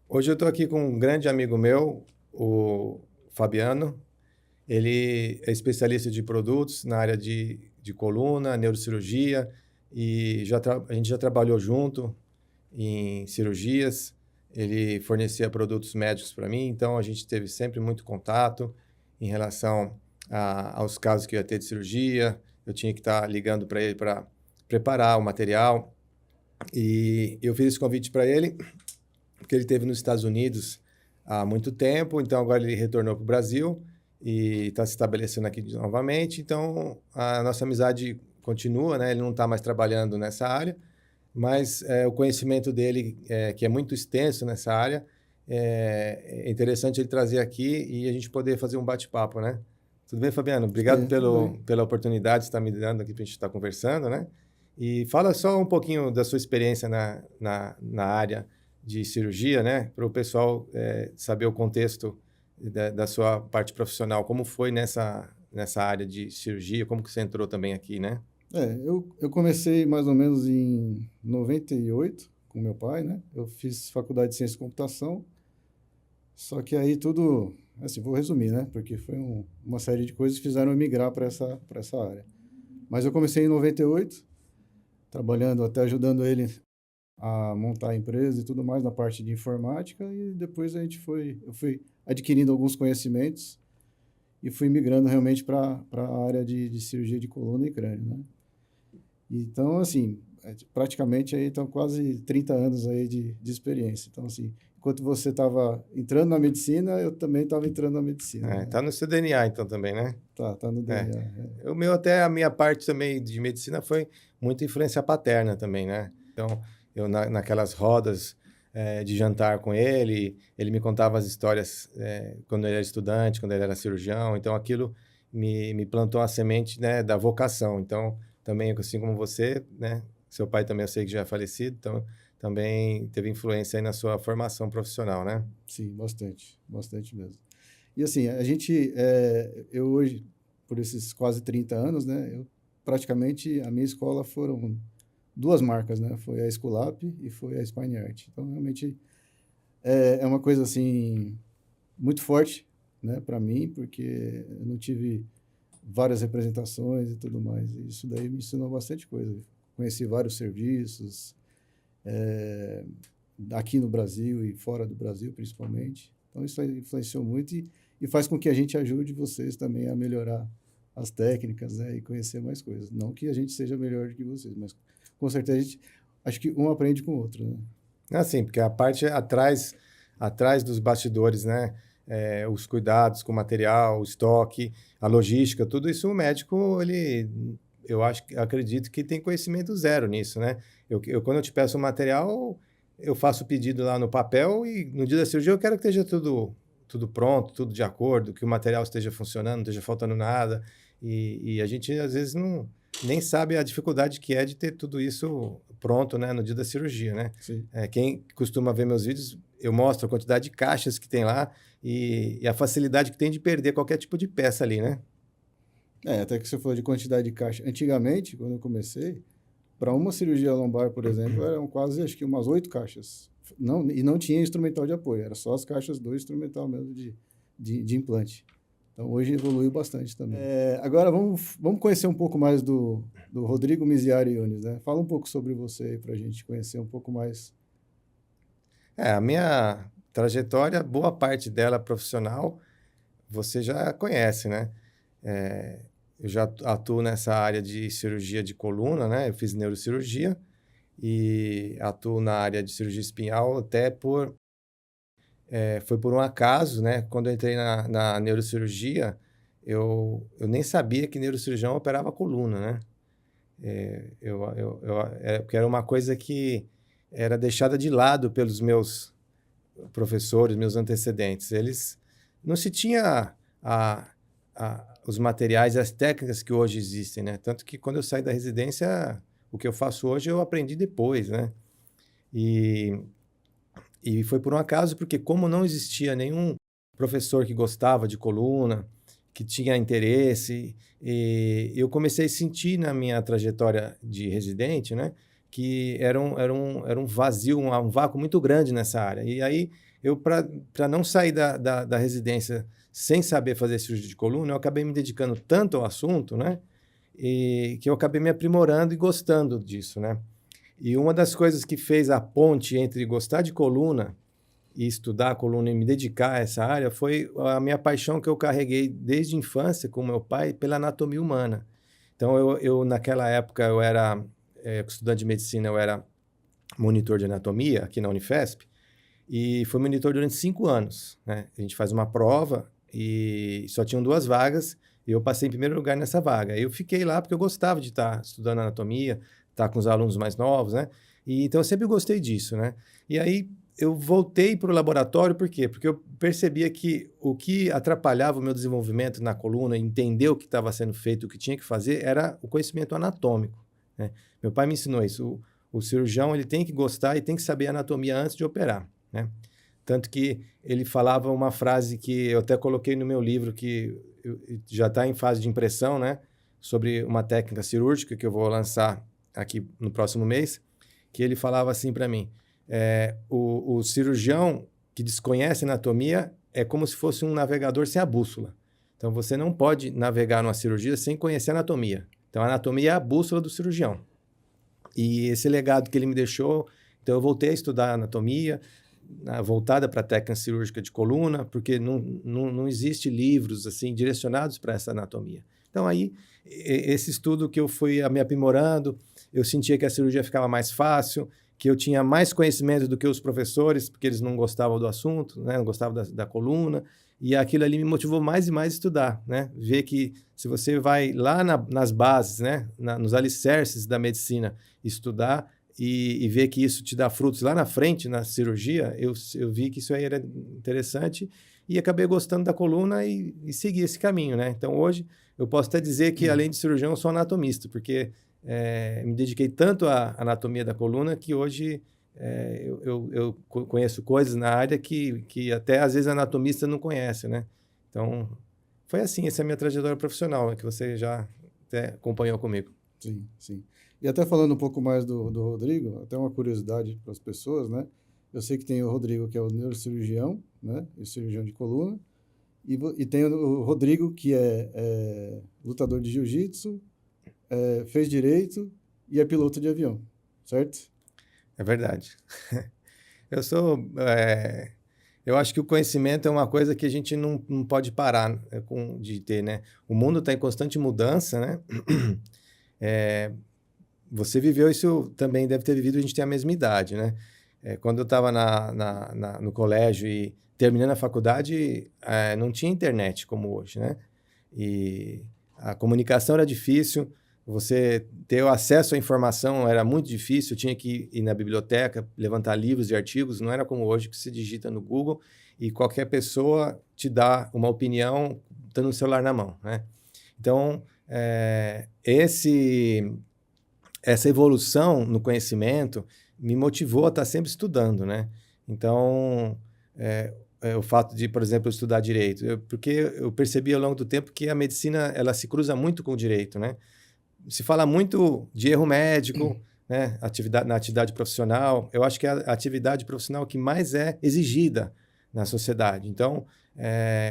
Hoje eu estou aqui com um grande amigo meu, o Fabiano. Ele é especialista de produtos na área de coluna, neurocirurgia, e a gente já trabalhou junto em cirurgias. Ele fornecia produtos médicos para mim, então a gente teve sempre muito contato em relação aos casos que eu ia ter de cirurgia. Eu tinha que estar ligando para ele para preparar o material. E eu fiz esse convite para ele porque ele esteve nos Estados Unidos há muito tempo, então agora ele retornou para o Brasil e está se estabelecendo aqui novamente. Então a nossa amizade continua, né? Ele não está mais trabalhando nessa área, mas o conhecimento dele, que é muito extenso nessa área, é interessante ele trazer aqui e a gente poder fazer um bate-papo, né? Tudo bem, Fabiano? Obrigado Sim, tudo bem. pela oportunidade que você está me dando aqui para a gente estar conversando, né? E fala só um pouquinho da sua experiência na área de cirurgia, né? Para o pessoal saber o contexto da sua parte profissional. Como foi nessa área de cirurgia? Como que você entrou também aqui, né? Eu comecei mais ou menos em 98 com meu pai, né? Eu fiz faculdade de ciência de computação, só que aí tudo, assim, vou resumir, né? Porque foi uma série de coisas que fizeram eu migrar para essa área. Mas eu comecei em 98, trabalhando, até ajudando ele a montar a empresa e tudo mais na parte de informática, e depois eu fui adquirindo alguns conhecimentos e fui migrando realmente para a área de cirurgia de coluna e crânio, né? Então, assim, praticamente aí estão quase 30 anos aí de experiência. Então, assim, enquanto você estava entrando na medicina, eu também estava entrando na medicina, né? Tá no seu DNA, então, também, né? Tá no É. DNA. É. Até a minha parte também de medicina foi muita influência paterna também, né? Então, eu naquelas rodas de jantar com ele, ele me contava as histórias quando ele era estudante, quando ele era cirurgião. Então, aquilo me plantou a semente, né, da vocação. Então, também, assim como você, né? Seu pai também eu sei que já é falecido, então também teve influência aí na sua formação profissional, né? Sim, bastante, bastante mesmo. E assim, eu hoje, por esses quase 30 anos, né, praticamente a minha escola foram duas marcas, né? Foi a Esculap e foi a Spine Art. Então, realmente é uma coisa assim muito forte, né, para mim, porque eu não tive várias representações e tudo mais. E isso daí me ensinou bastante coisa. Conheci vários serviços, é, aqui no Brasil e fora do Brasil, principalmente. Então, isso aí influenciou muito e faz com que a gente ajude vocês também a melhorar as técnicas, né, e conhecer mais coisas. Não que a gente seja melhor do que vocês, mas com certeza acho que um aprende com o outro, né? Assim, porque a parte atrás dos bastidores, né? Os cuidados com o material, o estoque, a logística, tudo isso o médico, acredito que tem conhecimento zero nisso, né? Quando eu te peço o material, eu faço o pedido lá no papel e no dia da cirurgia eu quero que esteja tudo pronto, tudo de acordo, que o material esteja funcionando, não esteja faltando nada. E a gente, às vezes, nem sabe a dificuldade que é de ter tudo isso pronto, né, no dia da cirurgia, né? Sim. Quem costuma ver meus vídeos, eu mostro a quantidade de caixas que tem lá e a facilidade que tem de perder qualquer tipo de peça ali, né? Até que você falou de quantidade de caixa. Antigamente, quando eu comecei, para uma cirurgia lombar, por exemplo, eram quase, acho que umas 8 caixas. Não, e não tinha instrumental de apoio, era só as caixas do instrumental mesmo de implante. Então, hoje evoluiu bastante também. Agora, vamos conhecer um pouco mais do Rodrigo Miziari Yunes, né? Fala um pouco sobre você aí para a gente conhecer um pouco mais. A minha trajetória, boa parte dela profissional, você já conhece, né? É, eu já atuo nessa área de cirurgia de coluna, né? Eu fiz neurocirurgia e atuo na área de cirurgia espinhal foi por um acaso, né? Quando eu entrei na neurocirurgia, eu nem sabia que neurocirurgião operava coluna, né? Porque era uma coisa que era deixada de lado pelos meus professores, meus antecedentes. Eles não se tinha a, os materiais, as técnicas que hoje existem, né? Tanto que quando eu saí da residência, o que eu faço hoje eu aprendi depois, né? E, e foi por um acaso, porque como não existia nenhum professor que gostava de coluna, que tinha interesse, e eu comecei a sentir na minha trajetória de residente, né, que era um vazio, um vácuo muito grande nessa área. E aí para não sair da residência sem saber fazer cirurgia de coluna, eu acabei me dedicando tanto ao assunto, né? E que eu acabei me aprimorando e gostando disso, né? E uma das coisas que fez a ponte entre gostar de coluna e estudar a coluna e me dedicar a essa área foi a minha paixão que eu carreguei desde a infância com meu pai pela anatomia humana. Então, eu naquela época, eu era estudante de medicina, eu era monitor de anatomia aqui na Unifesp, e fui monitor durante 5 anos, né? A gente faz uma prova e só tinham 2 vagas, e eu passei em primeiro lugar nessa vaga. Eu fiquei lá porque eu gostava de estar estudando anatomia, estar com os alunos mais novos, né? E, então, eu sempre gostei disso, né? E aí, eu voltei para o laboratório, por quê? Porque eu percebia que o que atrapalhava o meu desenvolvimento na coluna, entender o que estava sendo feito, o que tinha que fazer, era o conhecimento anatômico, né? Meu pai me ensinou isso. O cirurgião ele tem que gostar e tem que saber anatomia antes de operar, né? Tanto que ele falava uma frase que eu até coloquei no meu livro, que já está em fase de impressão, né? Sobre uma técnica cirúrgica que eu vou lançar aqui no próximo mês, que ele falava assim para mim: o cirurgião que desconhece anatomia é como se fosse um navegador sem a bússola. Então, você não pode navegar numa cirurgia sem conhecer anatomia. Então, a anatomia é a bússola do cirurgião. E esse legado que ele me deixou, então eu voltei a estudar anatomia, voltada para a técnica cirúrgica de coluna, porque não existe livros assim direcionados para essa anatomia. Então, aí, esse estudo que eu fui me aprimorando, eu sentia que a cirurgia ficava mais fácil, que eu tinha mais conhecimento do que os professores, porque eles não gostavam do assunto, né? Não gostavam da coluna, e aquilo ali me motivou mais e mais a estudar, né? Ver que se você vai lá nas bases, né? Nos alicerces da medicina, estudar e ver que isso te dá frutos lá na frente, na cirurgia, eu vi que isso aí era interessante e acabei gostando da coluna e segui esse caminho, né? Então, hoje, eu posso até dizer que, além de cirurgião, eu sou anatomista, porque me dediquei tanto à anatomia da coluna que hoje eu conheço coisas na área que até às vezes anatomista não conhece, né? Então, foi assim, essa é a minha trajetória profissional, que você já até acompanhou comigo. Sim, sim. E até falando um pouco mais do Rodrigo, até uma curiosidade para as pessoas, né? Eu sei que tem o Rodrigo, que é o neurocirurgião, né? E cirurgião de coluna. E tem o Rodrigo, que é lutador de jiu-jitsu, fez direito e é piloto de avião, certo? É verdade. Eu acho que o conhecimento é uma coisa que a gente não pode parar de ter, né? O mundo está em constante mudança, né? Você viveu isso também, deve ter vivido, a gente tem a mesma idade, né? Quando eu estava no colégio e terminando a faculdade, não tinha internet como hoje, né? E a comunicação era difícil, você ter o acesso à informação era muito difícil, eu tinha que ir na biblioteca, levantar livros e artigos, não era como hoje que se digita no Google e qualquer pessoa te dá uma opinião tendo o celular na mão, né? Então, essa evolução no conhecimento me motivou a estar sempre estudando, né? Então, o fato de, por exemplo, estudar direito, porque eu percebi ao longo do tempo que a medicina ela se cruza muito com o direito, né? Se fala muito de erro médico, né? Na atividade profissional. Eu acho que é a atividade profissional que mais é exigida na sociedade. Então,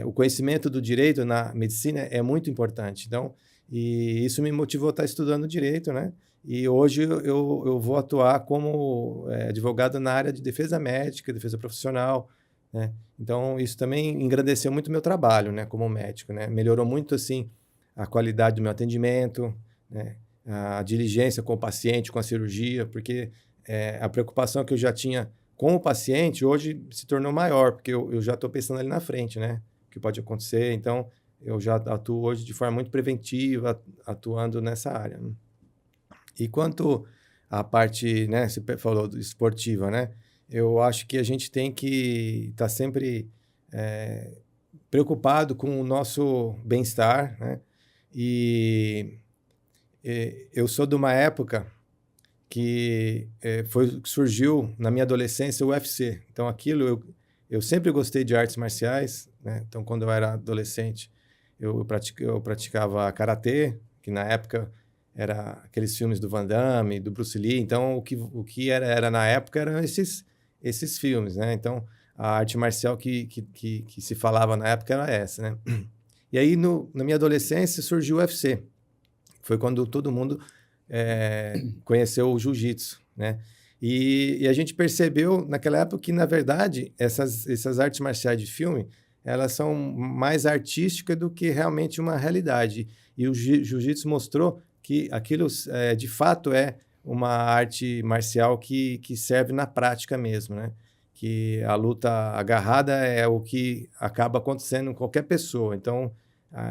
o conhecimento do direito na medicina é muito importante. Então, e isso me motivou a estar estudando direito, né? E hoje eu vou atuar como advogado na área de defesa médica, defesa profissional, né? Então, isso também engrandeceu muito o meu trabalho, né, como médico, né? Melhorou muito, assim, a qualidade do meu atendimento, né? A diligência com o paciente, com a cirurgia, porque a preocupação que eu já tinha com o paciente hoje se tornou maior, porque eu já estou pensando ali na frente, né? O que pode acontecer. Então, eu já atuo hoje de forma muito preventiva, atuando nessa área, né? E quanto à parte, né, você falou esportiva, né? Eu acho que a gente tem que estar sempre preocupado com o nosso bem-estar, né? E eu sou de uma época que surgiu na minha adolescência o UFC. Então, aquilo, eu sempre gostei de artes marciais, né? Então, quando eu era adolescente, eu praticava karatê, que na época era aqueles filmes do Van Damme, do Bruce Lee. Então, o que era na época eram esses filmes, né? Então, a arte marcial que se falava na época era essa, né? E aí, na minha adolescência, surgiu o UFC. Foi quando todo mundo conheceu o jiu-jitsu, né? E a gente percebeu naquela época que, na verdade, essas artes marciais de filme, elas são mais artísticas do que realmente uma realidade. E o jiu-jitsu mostrou que aquilo, de fato, é uma arte marcial que serve na prática mesmo, né? Que a luta agarrada é o que acaba acontecendo com qualquer pessoa. Então,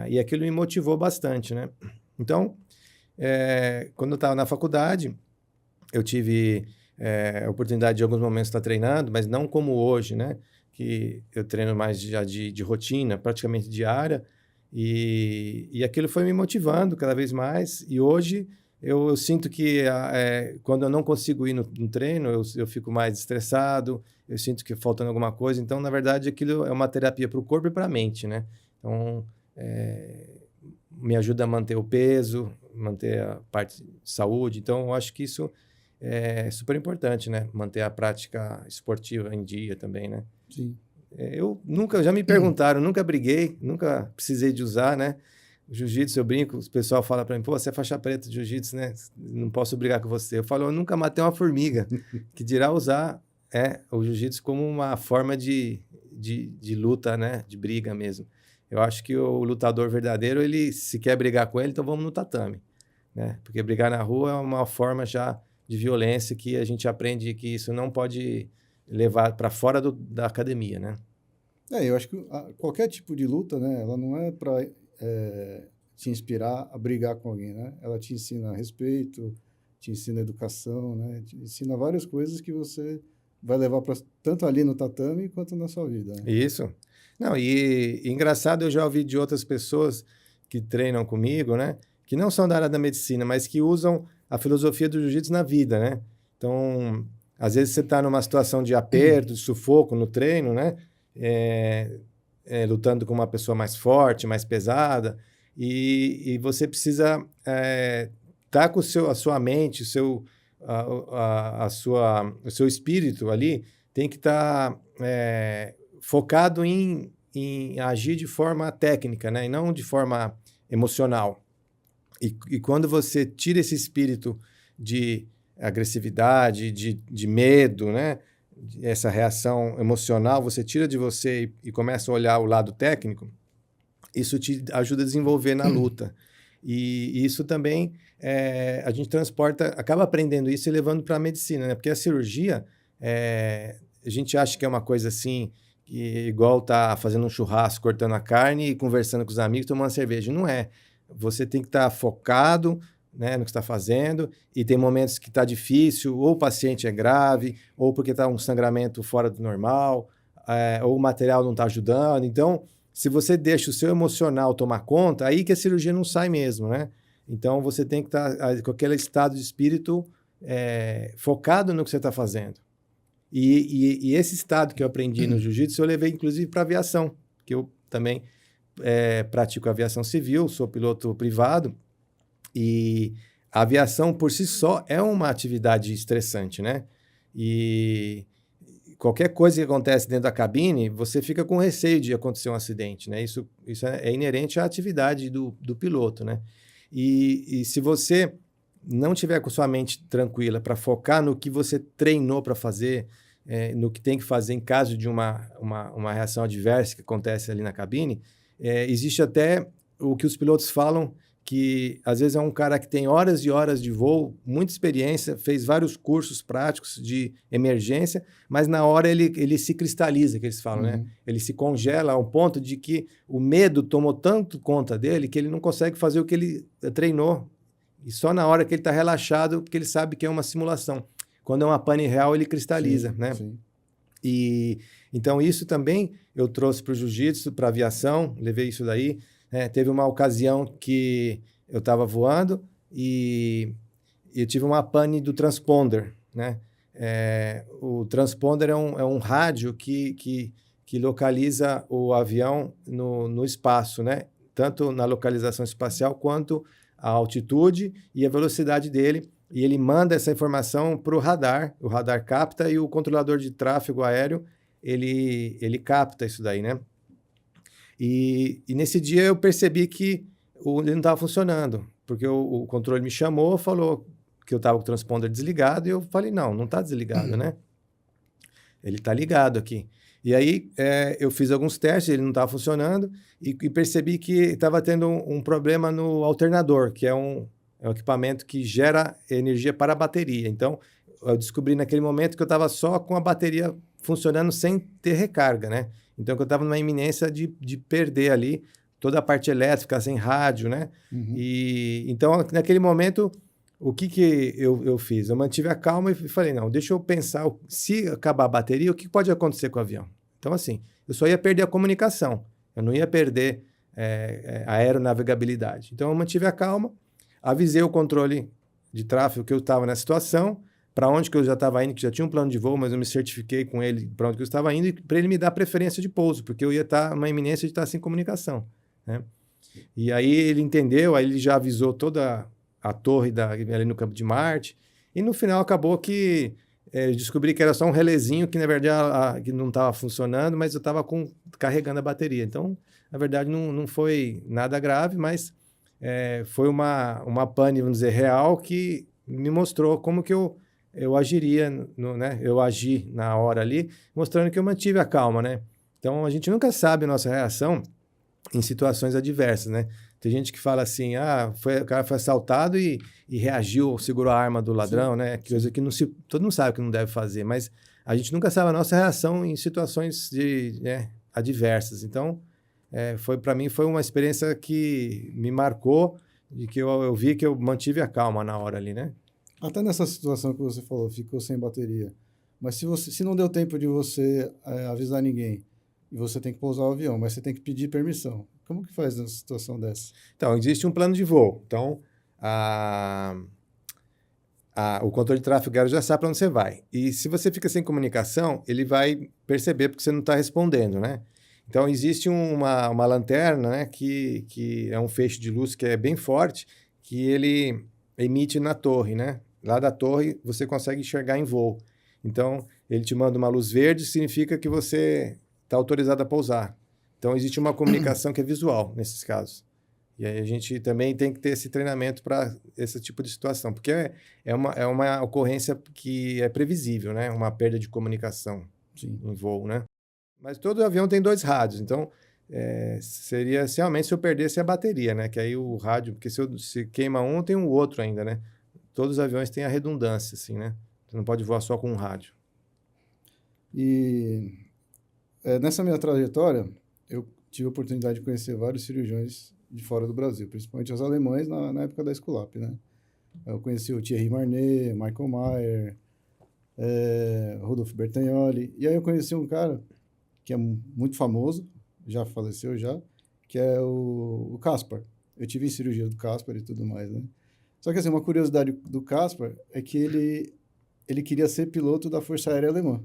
e aquilo me motivou bastante, né? Então, quando eu estava na faculdade, eu tive a oportunidade de, em alguns momentos, estar treinando, mas não como hoje, né? Que eu treino mais já de rotina, praticamente diária, e aquilo foi me motivando cada vez mais. E hoje eu sinto que quando eu não consigo ir no treino, eu fico mais estressado, eu sinto que faltando alguma coisa. Então, na verdade, aquilo é uma terapia para o corpo e para a mente, né? Então, me ajuda a manter o peso, manter a parte de saúde. Então, eu acho que isso é super importante, né? Manter a prática esportiva em dia também, né? Sim. Já me perguntaram, nunca briguei, nunca precisei de usar, né? Jiu-jitsu, eu brinco, o pessoal fala para mim, pô, você é faixa preta de jiu-jitsu, né? Não posso brigar com você. Eu falo, eu nunca matei uma formiga, que dirá usar o jiu-jitsu como uma forma de luta, né? De briga mesmo. Eu acho que o lutador verdadeiro, ele se quer brigar com ele, então vamos no tatame, né? Porque brigar na rua é uma forma já de violência que a gente aprende que isso não pode levar para fora da academia, né? Eu acho que qualquer tipo de luta, né, ela não é para te inspirar a brigar com alguém, né? Ela te ensina respeito, te ensina educação, né? Te ensina várias coisas que você vai levar tanto ali no tatame quanto na sua vida, né? Isso. Não, e engraçado, eu já ouvi de outras pessoas que treinam comigo, né? Que não são da área da medicina, mas que usam a filosofia do jiu-jitsu na vida, né? Então, às vezes você está numa situação de aperto, de sufoco no treino, né? Lutando com uma pessoa mais forte, mais pesada, e você precisa estar com a sua mente, o seu espírito ali, tem que estar focado em agir de forma técnica, né? E não de forma emocional. E quando você tira esse espírito de agressividade, de medo, né? Essa reação emocional, você tira de você e começa a olhar o lado técnico, isso te ajuda a desenvolver na luta. E isso também, a gente acaba aprendendo isso e levando para a medicina, né? Porque a cirurgia, a gente acha que é uma coisa assim, que igual tá fazendo um churrasco, cortando a carne e conversando com os amigos, tomando cerveja. Não é. Você tem que estar focado, né, no que está fazendo, e tem momentos que está difícil, ou o paciente é grave, ou porque está um sangramento fora do normal, ou o material não está ajudando. Então, se você deixa o seu emocional tomar conta, aí que a cirurgia não sai mesmo, né? Então, você tem que estar com aquele estado de espírito focado no que você está fazendo. E esse estado que eu aprendi no jiu-jitsu, eu levei inclusive para aviação, que eu também pratico aviação civil, sou piloto privado, e a aviação por si só é uma atividade estressante, né? E qualquer coisa que acontece dentro da cabine, você fica com receio de acontecer um acidente, né? Isso é inerente à atividade do piloto, né? E se você não tiver com sua mente tranquila para focar no que você treinou para fazer, no que tem que fazer em caso de uma reação adversa que acontece ali na cabine, existe até o que os pilotos falam, que às vezes é um cara que tem horas e horas de voo, muita experiência, fez vários cursos práticos de emergência, mas na hora ele se cristaliza, que eles falam, né? Ele se congela a um ponto de que o medo tomou tanto conta dele que ele não consegue fazer o que ele treinou. E só na hora que ele está relaxado, porque ele sabe que é uma simulação. Quando é uma pane real, ele cristaliza, sim, né? Sim. E então isso também eu trouxe para o jiu-jitsu, para a aviação, levei isso daí. Teve uma ocasião que eu estava voando e eu tive uma pane do transponder, né? O transponder é um rádio que localiza o avião no espaço, né? Tanto na localização espacial quanto a altitude e a velocidade dele. E ele manda essa informação para o radar capta e o controlador de tráfego aéreo, ele capta isso daí, né? E nesse dia eu percebi que ele não estava funcionando, porque o controle me chamou, falou que eu estava com o transponder desligado, e eu falei, não está desligado, né? Ele está ligado aqui. E aí eu fiz alguns testes, ele não estava funcionando, e percebi que estava tendo um problema no alternador, que é um equipamento que gera energia para a bateria. Então, eu descobri naquele momento que eu estava só com a bateria funcionando sem ter recarga, né? Então, eu estava numa iminência de perder ali toda a parte elétrica, sem rádio, né? E então, naquele momento, o que eu fiz? Eu mantive a calma e falei, não, deixa eu pensar, se acabar a bateria, o que pode acontecer com o avião? Então, assim, eu só ia perder a comunicação, eu não ia perder a aeronavegabilidade. Então, eu mantive a calma, avisei o controle de tráfego que eu estava nessa situação, para onde que eu já estava indo, que já tinha um plano de voo, mas eu me certifiquei com ele para onde que eu estava indo, para ele me dar preferência de pouso, porque eu ia estar numa iminência de estar sem comunicação, né? E aí ele entendeu, aí ele já avisou toda a torre ali no Campo de Marte, e no final acabou que eu descobri que era só um relezinho, que na verdade que não estava funcionando, mas eu estava carregando a bateria. Então, na verdade, não foi nada grave, mas foi uma pane, vamos dizer, real, que me mostrou como que eu agiria, né? Eu agi na hora ali, mostrando que eu mantive a calma, né? Então, a gente nunca sabe a nossa reação em situações adversas, né? Tem gente que fala assim, o cara foi assaltado e reagiu, segurou a arma do ladrão, sim, né? Coisa que todo mundo sabe que não deve fazer, mas a gente nunca sabe a nossa reação em situações adversas. Então, para mim, foi uma experiência que me marcou, de que eu vi que eu mantive a calma na hora ali, né? Até nessa situação que você falou, ficou sem bateria. Mas se não deu tempo de você avisar ninguém, e você tem que pousar o avião, mas você tem que pedir permissão, como que faz numa situação dessa? Então, existe um plano de voo. Então, o controle de tráfego aéreo já sabe para onde você vai. E se você fica sem comunicação, ele vai perceber porque você não está respondendo, né? Então, existe uma lanterna, né, que é um feixe de luz que é bem forte, que ele emite na torre, né? Lá da torre, você consegue enxergar em voo. Então, ele te manda uma luz verde, significa que você está autorizado a pousar. Então, existe uma comunicação que é visual nesses casos. E aí a gente também tem que ter esse treinamento para esse tipo de situação, porque é uma ocorrência que é previsível, né? Uma perda de comunicação, sim, em voo, né? Mas todo avião tem 2 rádios, então seria realmente se eu perdesse a bateria, né? Que aí o rádio, porque se queima um, tem um outro ainda, né? Todos os aviões têm a redundância, assim, né? Você não pode voar só com um rádio. E nessa minha trajetória, eu tive a oportunidade de conhecer vários cirurgiões de fora do Brasil, principalmente os alemães na época da Esculap, né? Eu conheci o Thierry Marnet, Michael Mayer, Rodolfo Bertagnoli, e aí eu conheci um cara que é muito famoso, já faleceu já, que é o Kaspar. Eu tive em cirurgia do Kaspar e tudo mais, né? Só que assim, uma curiosidade do Kaspar é que ele queria ser piloto da Força Aérea Alemã. Não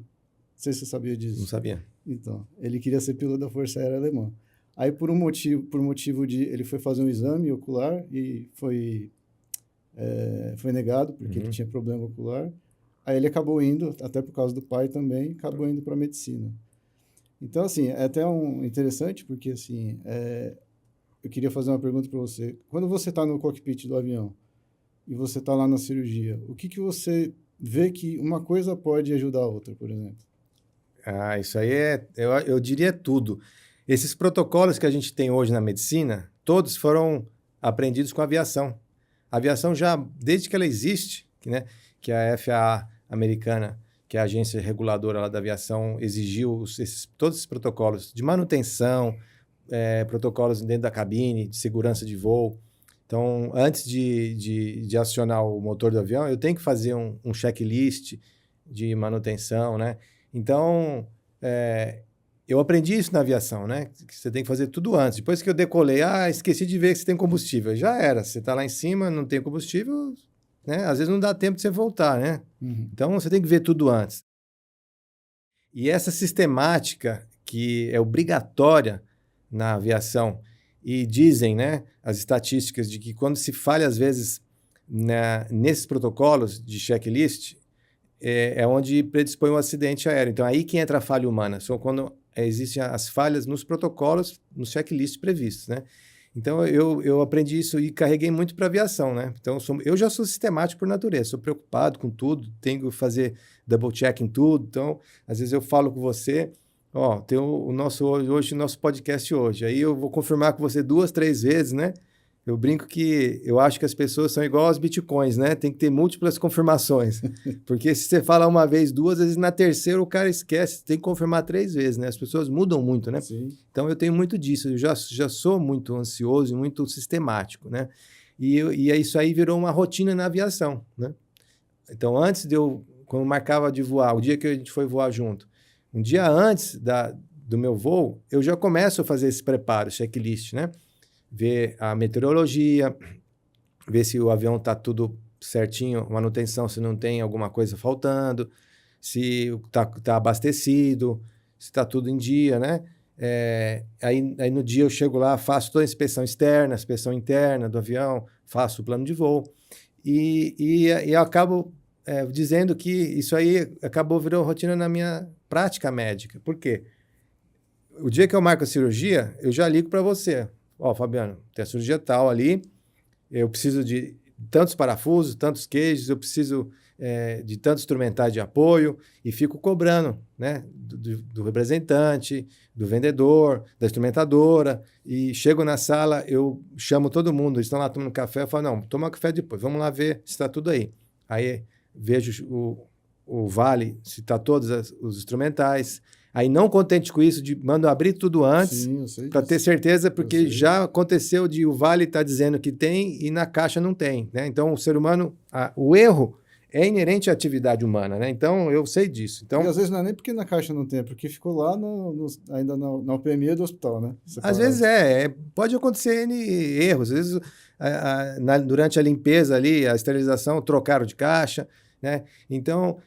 sei se você sabia disso. Não sabia. Então, ele queria ser piloto da Força Aérea Alemã. Aí, por motivo de... Ele foi fazer um exame ocular e foi negado, porque ele tinha problema ocular. Aí ele acabou indo, até por causa do pai também, acabou indo para a medicina. Então, assim, é até interessante, porque, assim, eu queria fazer uma pergunta para você. Quando você está no cockpit do avião e você está lá na cirurgia, o que você vê que uma coisa pode ajudar a outra, por exemplo? Isso aí eu diria tudo. Esses protocolos que a gente tem hoje na medicina, todos foram aprendidos com a aviação. A aviação já, desde que ela existe, né, que a FAA americana, que é a agência reguladora lá da aviação, exigiu todos esses protocolos de manutenção, protocolos dentro da cabine, de segurança de voo. Então, antes de acionar o motor do avião, eu tenho que fazer um checklist de manutenção, né? Então, eu aprendi isso na aviação, né? Que você tem que fazer tudo antes. Depois que eu decolei, esqueci de ver se tem combustível. Já era. Você está lá em cima, não tem combustível, né? Às vezes não dá tempo de você voltar, né? Então, você tem que ver tudo antes. E essa sistemática que é obrigatória na aviação, e dizem, né, as estatísticas de que quando se falha, às vezes, nesses protocolos de checklist, é onde predispõe um acidente aéreo. Então, aí que entra a falha humana. São quando existem as falhas nos protocolos, nos checklists previstos, né? Então, eu aprendi isso e carreguei muito para aviação, né? Então, eu já sou sistemático por natureza, sou preocupado com tudo, tenho que fazer double check em tudo. Então, às vezes eu falo com você, ó, tem o nosso podcast hoje. Aí eu vou confirmar com você 2, 3 vezes, né? Eu brinco que eu acho que as pessoas são igual aos bitcoins, né? Tem que ter múltiplas confirmações. Porque se você fala uma vez, 2, às vezes na terceira o cara esquece, tem que confirmar 3 vezes, né? As pessoas mudam muito, né? Sim. Então eu tenho muito disso, eu já sou muito ansioso e muito sistemático, né? E isso aí virou uma rotina na aviação, né? Então antes quando marcava de voar, o dia que a gente foi voar junto, um dia antes do meu voo, eu já começo a fazer esse preparo, checklist, né? Ver a meteorologia, ver se o avião está tudo certinho, manutenção, se não tem alguma coisa faltando, se está abastecido, se está tudo em dia, né? Aí no dia eu chego lá, faço toda a inspeção externa, inspeção interna do avião, faço o plano de voo e eu acabo dizendo que isso aí acabou virando rotina na minha prática médica. Por quê? O dia que eu marco a cirurgia, eu já ligo para você. Ó, Fabiano, tem a cirurgia tal ali, eu preciso de tantos parafusos, tantos queijos, eu preciso de tantos instrumentais de apoio e fico cobrando, né, do representante, do vendedor, da instrumentadora, e chego na sala, eu chamo todo mundo, eles estão lá tomando café, eu falo, não, toma café depois, vamos lá ver se está tudo aí. Aí vejo o vale, se está todos os instrumentais. Aí, não contente com isso, mando abrir tudo antes, para ter certeza, porque já aconteceu de o vale estar dizendo que tem e na caixa não tem, né? Então, o ser humano, o erro é inerente à atividade humana, né? Então, eu sei disso. Então, e às vezes não é nem porque na caixa não tem, é porque ficou lá ainda na UPMI do hospital, né? Às vezes pode acontecer N erros. Às vezes, durante a limpeza ali, a esterilização, trocaram de caixa, né? Então,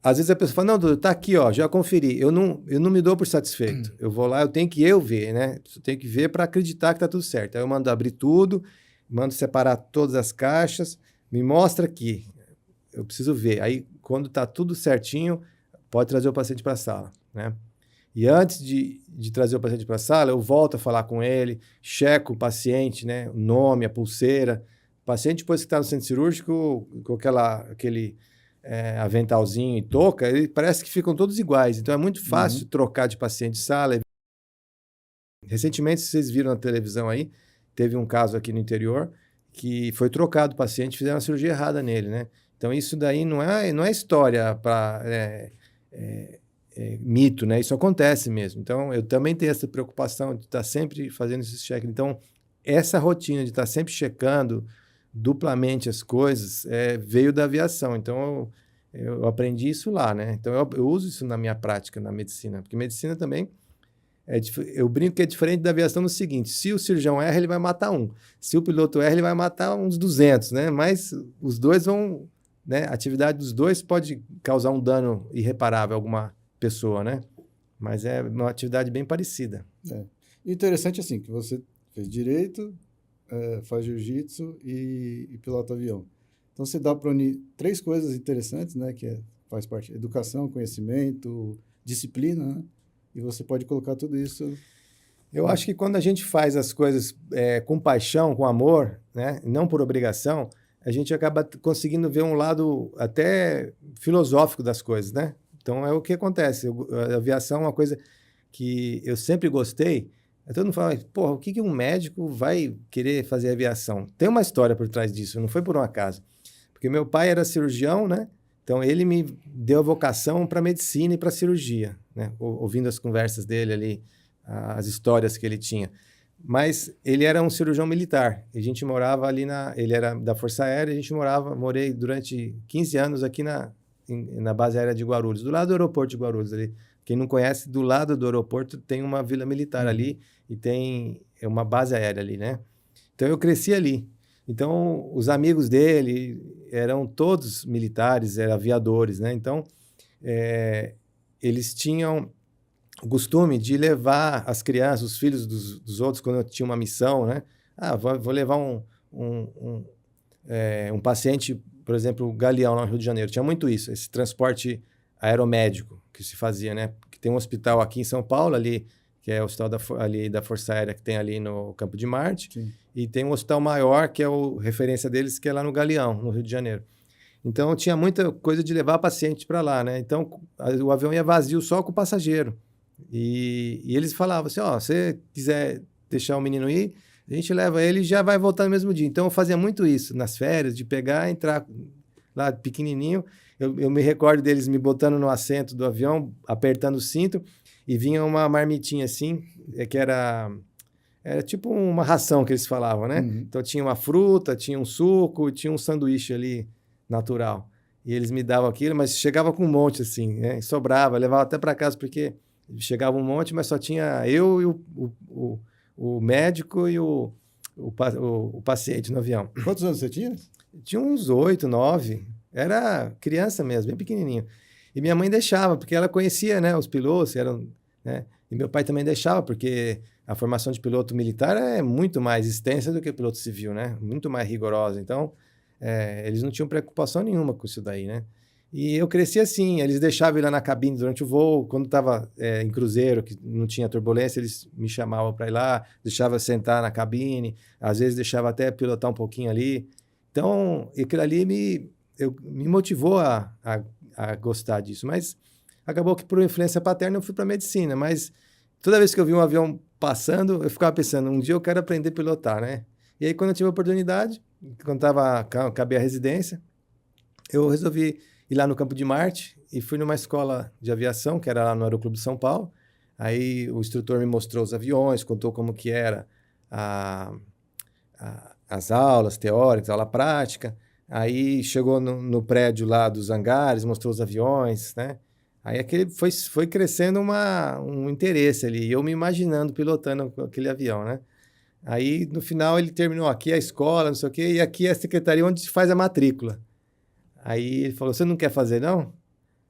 às vezes a pessoa fala, não, doutor, tá aqui, ó, já conferi. Eu não me dou por satisfeito. Eu vou lá, eu tenho que ver, né? Eu tenho que ver para acreditar que tá tudo certo. Aí eu mando abrir tudo, mando separar todas as caixas, me mostra aqui. Eu preciso ver. Aí, quando tá tudo certinho, pode trazer o paciente para a sala, né? E antes de trazer o paciente para a sala, eu volto a falar com ele, checo o paciente, né? O nome, a pulseira. O paciente, depois que está no centro cirúrgico, com aquele aventalzinho e touca, ele parece que ficam todos iguais. Então, é muito fácil trocar de paciente de sala. Recentemente, vocês viram na televisão aí, teve um caso aqui no interior que foi trocado o paciente, fizeram a cirurgia errada nele, né? Então, isso daí não é história para mito, né? Isso acontece mesmo. Então, eu também tenho essa preocupação de estar sempre fazendo esse check. Então, essa rotina de estar sempre checando duplamente as coisas veio da aviação. Então, eu aprendi isso lá, né? Então, eu uso isso na minha prática, na medicina. Porque medicina também, eu brinco que é diferente da aviação no seguinte, se o cirurgião erra, ele vai matar um. Se o piloto erra, ele vai matar uns 200, né? Mas os dois vão, né? A atividade dos dois pode causar um dano irreparável a alguma pessoa, né? Mas é uma atividade bem parecida. Interessante, assim, que você fez direito, faz jiu-jitsu e pilota avião. Então, você dá para unir 3 coisas interessantes, né? Que faz parte: educação, conhecimento, disciplina, né? E você pode colocar tudo isso... Eu acho que quando a gente faz as coisas com paixão, com amor, né? Não por obrigação, a gente acaba conseguindo ver um lado até filosófico das coisas, né? Então, é o que acontece. A aviação é uma coisa que eu sempre gostei. Todo mundo fala, porra, o que um médico vai querer fazer aviação? Tem uma história por trás disso, não foi por um acaso. Porque meu pai era cirurgião, né? Então, ele me deu a vocação para medicina e para cirurgia, né? Ouvindo as conversas dele ali, as histórias que ele tinha. Mas ele era um cirurgião militar. A gente morava ali ele era da Força Aérea, morei durante 15 anos aqui na base aérea de Guarulhos, do lado do aeroporto de Guarulhos ali. Quem não conhece, do lado do aeroporto tem uma vila militar ali e tem uma base aérea ali, né? Então, eu cresci ali. Então, os amigos dele eram todos militares, eram aviadores, né? Então, eles tinham o costume de levar as crianças, os filhos dos outros, quando eu tinha uma missão, né? Vou levar um paciente por exemplo, o Galeão lá no Rio de Janeiro, tinha muito isso, esse transporte aeromédico que se fazia, né? Que tem um hospital aqui em São Paulo, ali, que é o hospital ali da Força Aérea, que tem ali no Campo de Marte, Sim. e tem um hospital maior, que é a referência deles, que é lá no Galeão, no Rio de Janeiro. Então, tinha muita coisa de levar paciente para lá, né? Então, o avião ia vazio só com o passageiro. E eles falavam assim, ó, se você quiser deixar o menino ir, a gente leva ele e já vai voltar no mesmo dia. Então, eu fazia muito isso nas férias, de pegar, entrar lá pequenininho. Eu me recordo deles me botando no assento do avião, apertando o cinto, e vinha uma marmitinha assim, que era tipo uma ração que eles falavam, né? Uhum. Então, tinha uma fruta, tinha um suco, tinha um sanduíche ali natural. E eles me davam aquilo, mas chegava com um monte, assim, né? E sobrava, levava até para casa, porque chegava um monte, mas só tinha eu e o médico e o paciente no avião. Quantos anos você tinha? Tinha uns 8, 9. Era criança mesmo, bem pequenininho. E minha mãe deixava, porque ela conhecia, né, os pilotos, eram, né? E meu pai também deixava, porque a formação de piloto militar é muito mais extensa do que piloto civil, né? Muito mais rigorosa. Então, eles não tinham preocupação nenhuma com isso daí, né? E eu cresci assim, eles deixavam ir lá na cabine durante o voo, quando estava em cruzeiro, que não tinha turbulência, eles me chamavam para ir lá, deixava sentar na cabine, às vezes deixava até pilotar um pouquinho ali. Então, aquilo ali me motivou a gostar disso, mas acabou que por influência paterna eu fui para medicina, mas toda vez que eu vi um avião passando, eu ficava pensando, um dia eu quero aprender a pilotar, né? E aí, quando eu tive a oportunidade, quando acabei a residência, eu resolvi ir lá no Campo de Marte e fui numa escola de aviação, que era lá no Aeroclube de São Paulo. Aí o instrutor me mostrou os aviões, contou como que era as aulas teóricas, aula prática. Aí chegou no prédio lá dos hangares, mostrou os aviões, né? Aí foi crescendo um interesse ali, e eu me imaginando pilotando aquele avião, né? Aí, no final, ele terminou aqui a escola, não sei o quê, e aqui é a secretaria onde se faz a matrícula. Aí ele falou, você não quer fazer, não?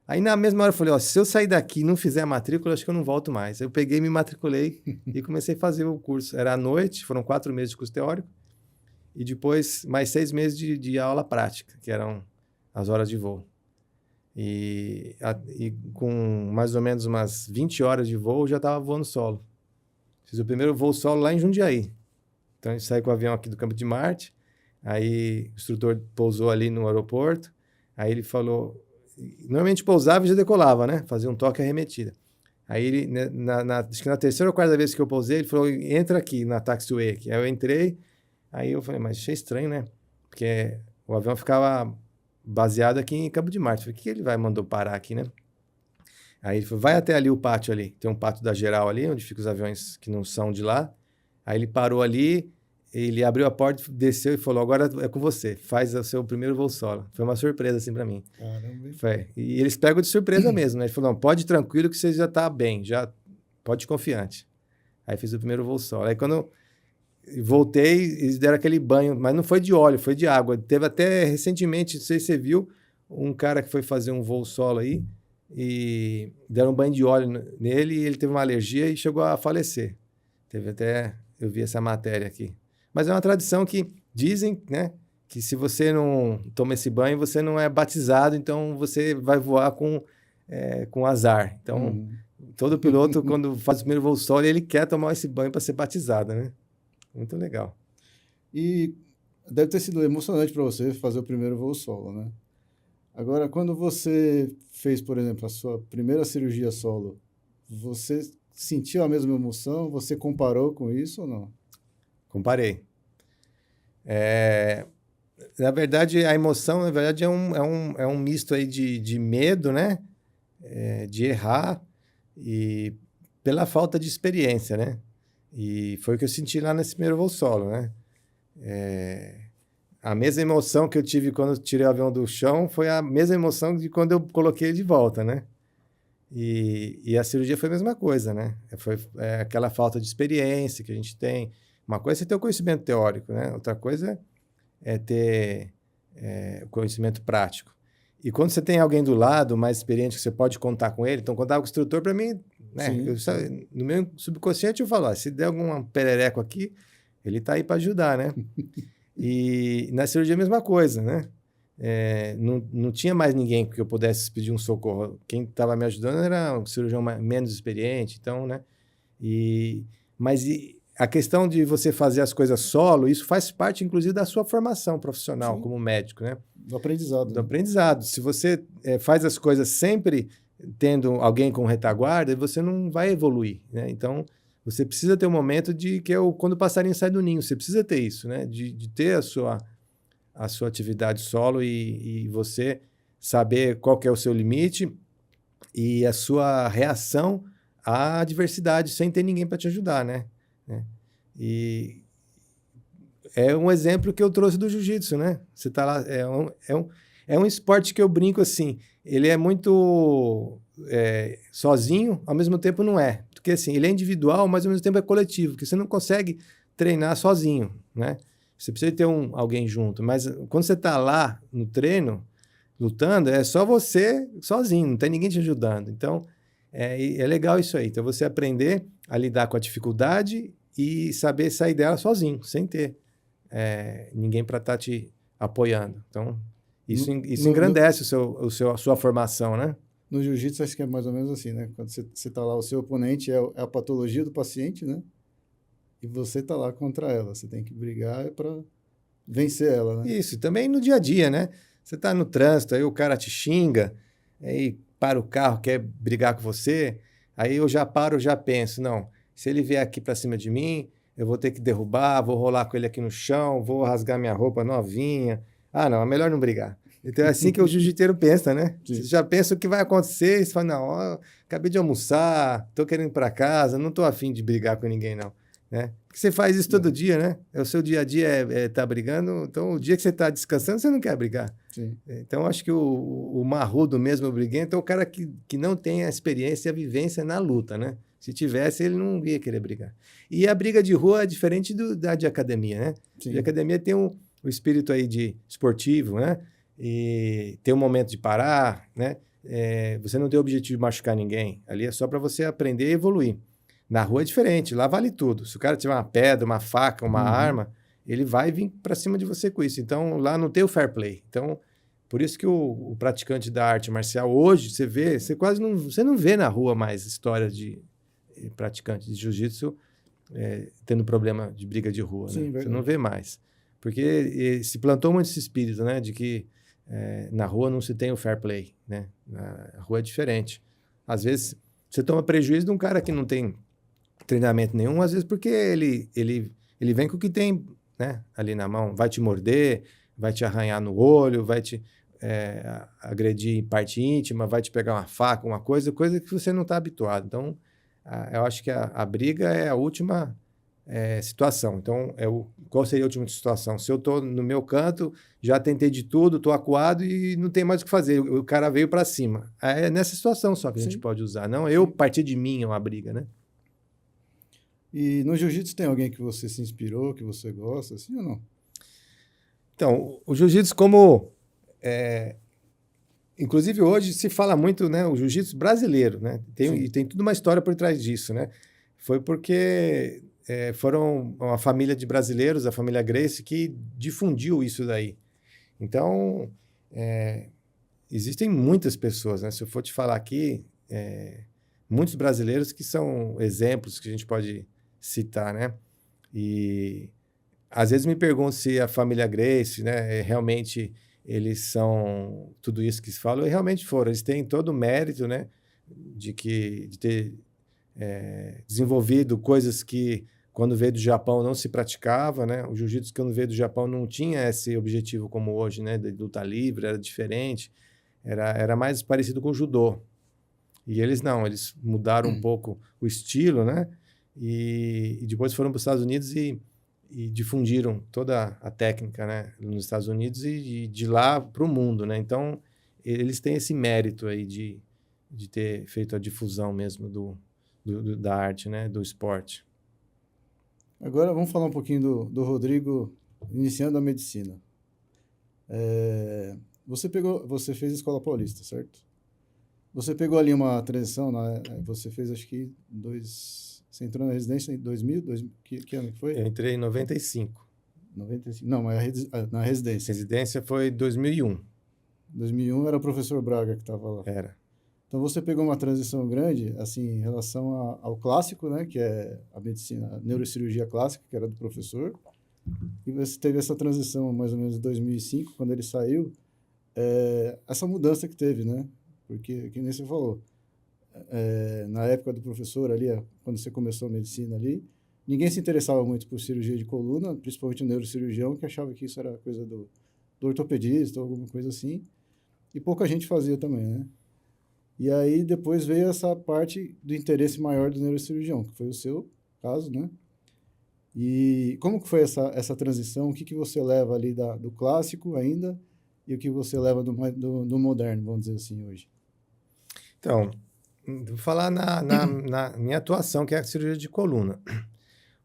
Aí, na mesma hora, eu falei, ó, se eu sair daqui e não fizer a matrícula, acho que eu não volto mais. Eu peguei, me matriculei e comecei a fazer o curso. Era à noite, foram 4 meses de curso teórico, e depois mais 6 meses de aula prática, que eram as horas de voo. E com mais ou menos umas 20 horas de voo, eu já estava voando solo. Fiz o primeiro voo solo lá em Jundiaí. Então, a gente saiu com o avião aqui do Campo de Marte, aí o instrutor pousou ali no aeroporto, aí ele falou... Normalmente pousava e já decolava, né? Fazia um toque e arremetida. Aí, ele, acho que na terceira ou quarta vez que eu pousei, ele falou, entra aqui na taxiway aqui. Aí eu entrei, aí eu falei, mas achei estranho, né? Porque o avião ficava baseado aqui em Campo de Marte. Eu falei, o que ele mandou parar aqui, né? Aí ele falou, vai até ali o pátio ali. Tem um pátio da Geral ali, onde ficam os aviões que não são de lá. Aí ele parou ali, ele abriu a porta, desceu e falou, agora é com você, faz o seu primeiro voo solo. Foi uma surpresa, assim, para mim. Caramba. Foi. E eles pegam de surpresa mesmo, né? Ele falou, não, pode ir tranquilo que você já tá bem, já pode ir confiante. Aí fiz o primeiro voo solo. Aí quando eu voltei, eles deram aquele banho, mas não foi de óleo, foi de água. Teve até recentemente, não sei se você viu, um cara que foi fazer um voo solo aí, e deram um banho de óleo nele, e ele teve uma alergia e chegou a falecer. Teve até... Eu vi essa matéria aqui. Mas é uma tradição que dizem, né? Que se você não toma esse banho, você não é batizado, então você vai voar com azar. Então, todo piloto, quando faz o primeiro voo solo, ele quer tomar esse banho para ser batizado, né? Muito legal. E deve ter sido emocionante para você fazer o primeiro voo solo, né? Agora, quando você fez, por exemplo, a sua primeira cirurgia solo, você sentiu a mesma emoção? Você comparou com isso ou não? Comparei. Na verdade, a emoção, na verdade, é um misto aí de medo, né? De errar e pela falta de experiência, né? E foi o que eu senti lá nesse primeiro voo solo, né? A mesma emoção que eu tive quando eu tirei o avião do chão foi a mesma emoção de quando eu coloquei ele de volta, né? E a cirurgia foi a mesma coisa, né? Foi aquela falta de experiência que a gente tem. Uma coisa é você ter o conhecimento teórico, né? Outra coisa é ter o conhecimento prático. E quando você tem alguém do lado mais experiente que você pode contar com ele, então contar com o instrutor, para mim, né? No meu subconsciente eu falo, se der algum perereco aqui, ele está aí para ajudar, né? E na cirurgia a mesma coisa, né? não tinha mais ninguém que eu pudesse pedir um socorro. Quem estava me ajudando era um cirurgião menos experiente, então, né? Mas a questão de você fazer as coisas solo, isso faz parte, inclusive, da sua formação profissional como médico, né? Do aprendizado. Do aprendizado. Se você faz as coisas sempre tendo alguém com retaguarda, você não vai evoluir, né? Então, você precisa ter um momento que é quando o passarinho sai do ninho. Você precisa ter isso, né? De ter a sua atividade solo e você saber qual que é o seu limite e a sua reação à adversidade sem ter ninguém para te ajudar, né? E é um exemplo que eu trouxe do jiu-jitsu, né? Você tá lá, é um esporte que eu brinco assim, ele é muito sozinho, ao mesmo tempo não é. Porque assim, ele é individual, mas ao mesmo tempo é coletivo, porque você não consegue treinar sozinho, né? Você precisa ter alguém junto, mas quando você está lá no treino, lutando, é só você sozinho, não tem ninguém te ajudando. Então, é legal isso aí. Então, você aprender a lidar com a dificuldade e saber sair dela sozinho, sem ter ninguém para estar te apoiando. Então, isso engrandece a sua formação, né? No jiu-jitsu, acho que é mais ou menos assim, né? Quando você está lá, o seu oponente é a patologia do paciente, né? E você está lá contra ela. Você tem que brigar para vencer ela, né? Isso, também no dia a dia, né? Você está no trânsito, aí o cara te xinga, aí para o carro, quer brigar com você, aí eu já paro, já penso, não, se ele vier aqui para cima de mim, eu vou ter que derrubar, vou rolar com ele aqui no chão, vou rasgar minha roupa novinha. Ah, não, é melhor não brigar. Então é assim que o jiu-jiteiro pensa, né? Sim. Você já pensa o que vai acontecer, e você fala, não, ó, acabei de almoçar, tô querendo ir para casa, não tô afim de brigar com ninguém, não. Né? Porque você faz isso todo dia, né? O seu dia a dia tá brigando, então o dia que você está descansando, você não quer brigar. Sim. Então, acho que o marrudo mesmo, o briguento, é o cara que não tem a experiência e a vivência na luta, né? Se tivesse, ele não ia querer brigar. E a briga de rua é diferente da de academia, né? Sim. De academia tem o espírito aí de esportivo, né? E tem um momento de parar, né? Você não tem o objetivo de machucar ninguém. Ali é só para você aprender e evoluir. Na rua é diferente, lá vale tudo. Se o cara tiver uma pedra, uma faca, uma arma, ele vai vir para cima de você com isso. Então, lá não tem o fair play. Então, por isso que o praticante da arte marcial, hoje, você quase não vê na rua mais histórias de praticantes de jiu-jitsu tendo problema de briga de rua. Sim, né? Você não vê mais. Porque se plantou muito esse espírito, né? De que na rua não se tem o fair play, né? Na rua é diferente. Às vezes, você toma prejuízo de um cara que não tem treinamento nenhum, às vezes porque ele vem com o que tem, né, ali na mão, vai te morder, vai te arranhar no olho, vai te agredir em parte íntima, vai te pegar uma faca, uma coisa que você não está habituado. Então, eu acho que a briga é a última situação. Então, qual seria a última situação? Se eu estou no meu canto, já tentei de tudo, estou acuado e não tem mais o que fazer, o cara veio para cima. É nessa situação só que a gente pode usar, não eu partir de mim uma briga, né? E no jiu-jitsu tem alguém que você se inspirou, que você gosta, assim ou não? Então, o jiu-jitsu como... inclusive hoje se fala muito, né, o jiu-jitsu brasileiro, né? E tem toda uma história por trás disso, né? Foi porque foram uma família de brasileiros, a família Gracie, que difundiu isso daí. Então, existem muitas pessoas, né? Se eu for te falar aqui, muitos brasileiros que são exemplos que a gente pode citar, né? E às vezes me pergunto se a família Gracie, né, realmente eles são tudo isso que se fala, e realmente foram. Eles têm todo o mérito, né, de ter desenvolvido coisas que quando veio do Japão não se praticava, né? O jiu-jitsu quando veio do Japão não tinha esse objetivo como hoje, né, de luta livre, era diferente, era mais parecido com o judô. E eles não, eles mudaram um pouco o estilo, né? E depois foram para os Estados Unidos e difundiram toda a técnica, né, nos Estados Unidos e de lá para o mundo, né? Então, eles têm esse mérito aí de ter feito a difusão mesmo da arte, né, do esporte. Agora vamos falar um pouquinho do Rodrigo iniciando a medicina. Você fez a Escola Paulista, certo? Você pegou ali uma transição, né? Você fez acho que você entrou na residência em 2000? Que ano que foi? Eu entrei em 95. 95. Não, mas na residência. Residência foi 2001. 2001 era o professor Braga que estava lá. Era. Então você pegou uma transição grande, assim, em relação ao clássico, né, que é a medicina, a neurocirurgia clássica, que era do professor, e você teve essa transição mais ou menos em 2005, quando ele saiu, essa mudança que teve, né? Porque, que nem você falou, na época do professor ali, quando você começou a medicina ali, ninguém se interessava muito por cirurgia de coluna, principalmente o neurocirurgião, que achava que isso era coisa do ortopedista ou alguma coisa assim, e pouca gente fazia também, né? E aí depois veio essa parte do interesse maior do neurocirurgião, que foi o seu caso, né? E como que foi essa transição? O que você leva ali do clássico ainda e o que você leva do moderno, vamos dizer assim, hoje? Então, vou falar na minha atuação, que é a cirurgia de coluna.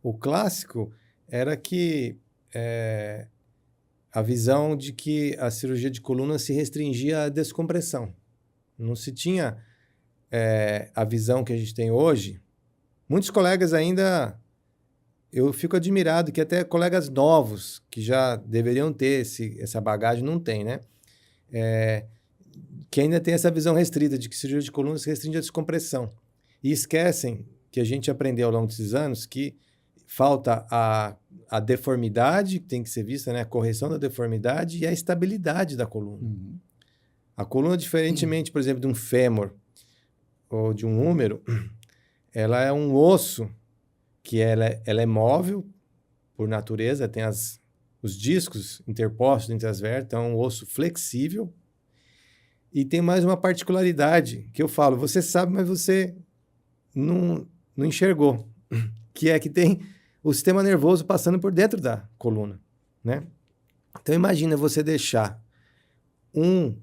O clássico era que a visão de que a cirurgia de coluna se restringia à descompressão. Não se tinha a visão que a gente tem hoje. Muitos colegas ainda... Eu fico admirado que até colegas novos, que já deveriam ter essa bagagem, não tem, né? Que ainda tem essa visão restrita de que cirurgia de coluna se restringe à descompressão. E esquecem que a gente aprendeu ao longo desses anos que falta a deformidade, que tem que ser vista, né? A correção da deformidade e a estabilidade da coluna. Uhum. A coluna, diferentemente, por exemplo, de um fêmur ou de um húmero, ela é um osso que ela é móvel por natureza, tem os discos interpostos entre as vértebras, então é um osso flexível. E tem mais uma particularidade que eu falo, você sabe, mas você não enxergou, que é que tem o sistema nervoso passando por dentro da coluna, né? Então imagina você deixar um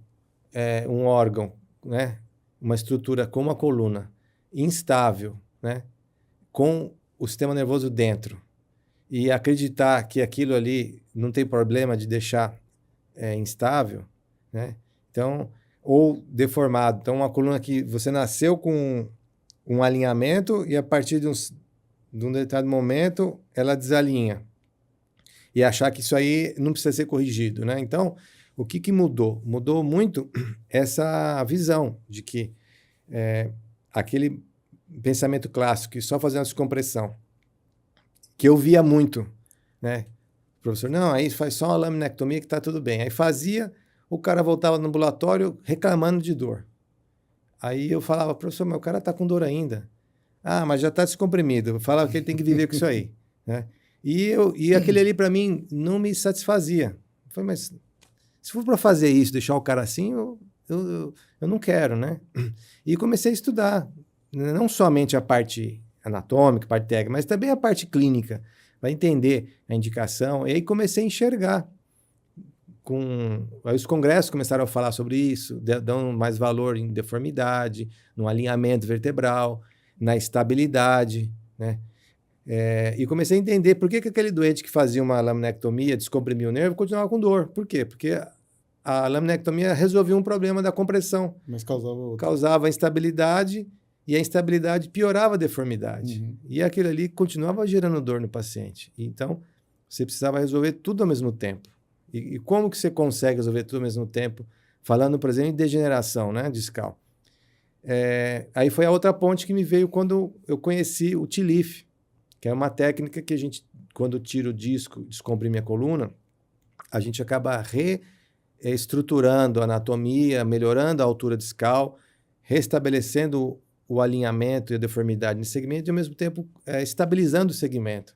órgão, né, uma estrutura como a coluna, instável, né, com o sistema nervoso dentro, e acreditar que aquilo ali não tem problema de deixar instável, né? Então, ou deformado. Então, uma coluna que você nasceu com um alinhamento e a partir de um determinado momento ela desalinha. E achar que isso aí não precisa ser corrigido, né? Então, o que mudou? Mudou muito essa visão de que aquele pensamento clássico, que só fazendo a descompressão, que eu via muito, né? O professor, não, aí faz só uma laminectomia que tá tudo bem. Aí fazia, o cara voltava no ambulatório reclamando de dor. Aí eu falava, professor, mas o cara tá com dor ainda. Ah, mas já tá descomprimido. Eu falava que ele tem que viver com isso aí, né? E aquele ali para mim não me satisfazia. Eu falei, mas se for para fazer isso, deixar o cara assim, eu não quero, né? E comecei a estudar, não somente a parte anatômica, a parte técnica, mas também a parte clínica, para entender a indicação. E aí comecei a enxergar. Aí os congressos começaram a falar sobre isso, dão mais valor em deformidade, no alinhamento vertebral, na estabilidade, né? E comecei a entender por que aquele doente que fazia uma laminectomia, descomprimia o nervo, continuava com dor. Por quê? Porque a laminectomia resolvia um problema da compressão. Mas causava outro. Causava instabilidade e a instabilidade piorava a deformidade. Uhum. E aquilo ali continuava gerando dor no paciente. Então, você precisava resolver tudo ao mesmo tempo. E como que você consegue resolver tudo ao mesmo tempo? Falando, por exemplo, em degeneração, né, discal. Aí foi a outra ponte que me veio quando eu conheci o TLIF, que é uma técnica que a gente, quando tira o disco, descomprime a coluna, a gente acaba reestruturando a anatomia, melhorando a altura discal, restabelecendo o alinhamento e a deformidade no segmento e, ao mesmo tempo, estabilizando o segmento.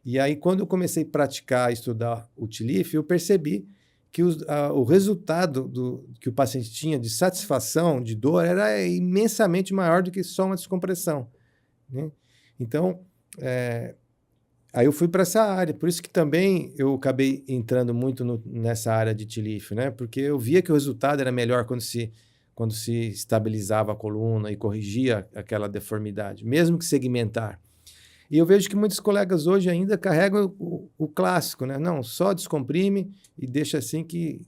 E aí, quando eu comecei a praticar, estudar o TLIF, eu percebi que o resultado que o paciente tinha de satisfação, de dor, era imensamente maior do que só uma descompressão, né? Então, aí eu fui para essa área. Por isso que também eu acabei entrando muito nessa área de TLIF, né? Porque eu via que o resultado era melhor quando se estabilizava a coluna e corrigia aquela deformidade, mesmo que segmentar. E eu vejo que muitos colegas hoje ainda carregam o clássico, né? Não, só descomprime e deixa assim que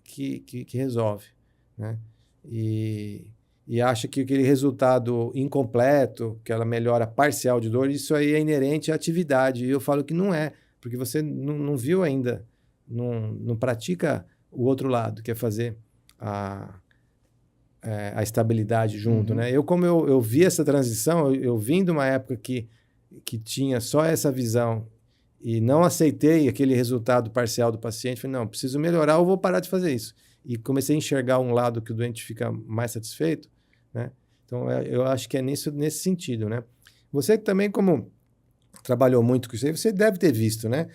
resolve, né? E acha que aquele resultado incompleto, aquela melhora parcial de dor, isso aí é inerente à atividade. E eu falo que não é, porque você não viu ainda, não pratica o outro lado, que é fazer a estabilidade junto, né? Como eu vi essa transição, eu vim de uma época que tinha só essa visão e não aceitei aquele resultado parcial do paciente, falei, não, preciso melhorar ou vou parar de fazer isso. E comecei a enxergar um lado que o doente fica mais satisfeito, né? Então, eu acho que é nesse sentido, né? Você também, como trabalhou muito com isso aí, você deve ter visto, né?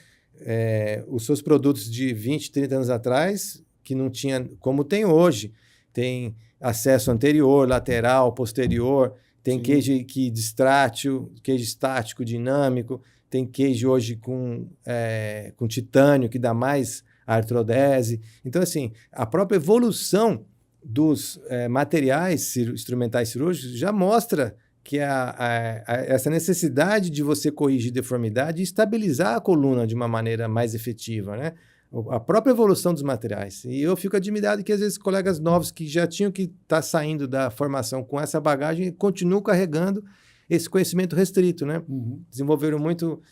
Os seus produtos de 20, 30 anos atrás, que não tinha, como tem hoje, tem acesso anterior, lateral, posterior, tem cage que distrátil, cage estático, dinâmico, tem cage hoje com titânio, que dá mais artrodese. Então, assim, a própria evolução dos materiais instrumentais cirúrgicos já mostra que essa necessidade de você corrigir deformidade e estabilizar a coluna de uma maneira mais efetiva, né? A própria evolução dos materiais. E eu fico admirado que, às vezes, colegas novos que já tinham que estar saindo da formação com essa bagagem continuam carregando esse conhecimento restrito, né? Desenvolveram muito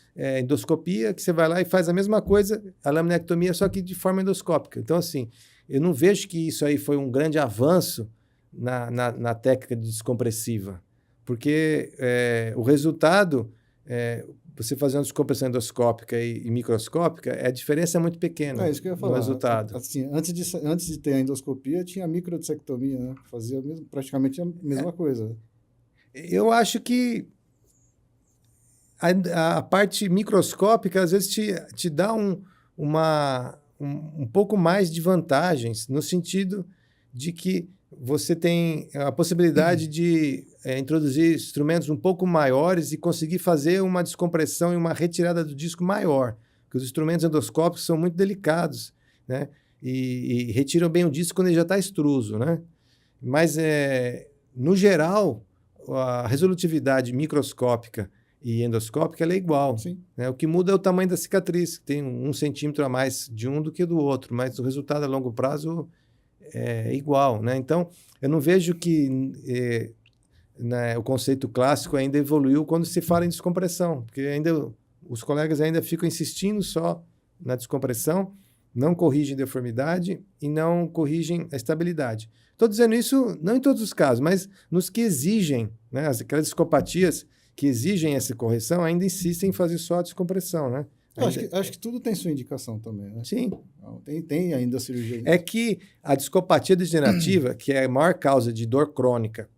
endoscopia, que você vai lá e faz a mesma coisa, a laminectomia, só que de forma endoscópica. Então, assim, eu não vejo que isso aí foi um grande avanço na técnica descompressiva, porque o resultado... você fazer uma descompressão endoscópica e microscópica, a diferença é muito pequena isso que eu ia falar. no resultado. Assim, antes de ter a endoscopia, tinha a microdissectomia, né? Fazia praticamente a mesma coisa. Eu acho que a parte microscópica, às vezes, te dá um pouco mais de vantagens, no sentido de que você tem a possibilidade de introduzir instrumentos um pouco maiores e conseguir fazer uma descompressão e uma retirada do disco maior, porque os instrumentos endoscópicos são muito delicados, né? E retiram bem o disco quando ele já está extruso, né? Mas, no geral, a resolutividade microscópica e endoscópica ela é igual. Né? O que muda é o tamanho da cicatriz, que tem 1 centímetro a mais de um do que do outro, mas o resultado a longo prazo é igual, né? Então, eu não vejo que o conceito clássico ainda evoluiu quando se fala em descompressão, porque ainda os colegas ainda ficam insistindo só na descompressão, não corrigem deformidade e não corrigem a estabilidade. Estou dizendo isso não em todos os casos, mas nos que exigem, né? Aquelas discopatias que exigem essa correção ainda insistem em fazer só a descompressão, né? Acho que tudo tem sua indicação também, né? Sim. Tem ainda a cirurgia. É que a discopatia degenerativa, que é a maior causa de dor crônica,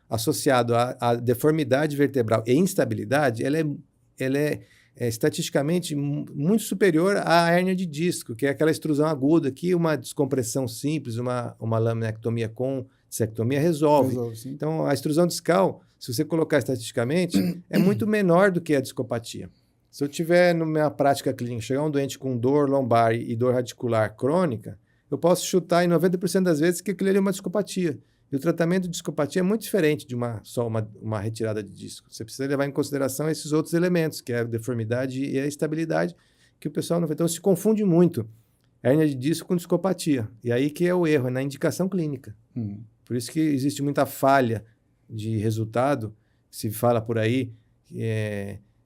associado à deformidade vertebral e instabilidade, ela é estatisticamente muito superior à hérnia de disco, que é aquela extrusão aguda que uma descompressão simples, uma laminectomia com dissectomia resolve. Então, a extrusão discal, se você colocar estatisticamente, é muito menor do que a discopatia. Se eu tiver, na minha prática clínica, chegar um doente com dor lombar e dor radicular crônica, eu posso chutar em 90% das vezes que aquilo ali é uma discopatia. E o tratamento de discopatia é muito diferente de só uma retirada de disco. Você precisa levar em consideração esses outros elementos, que é a deformidade e a estabilidade, que o pessoal não vê. Então, se confunde muito hérnia de disco com discopatia. E aí que é o erro, é na indicação clínica. Por isso que existe muita falha de resultado, se fala por aí,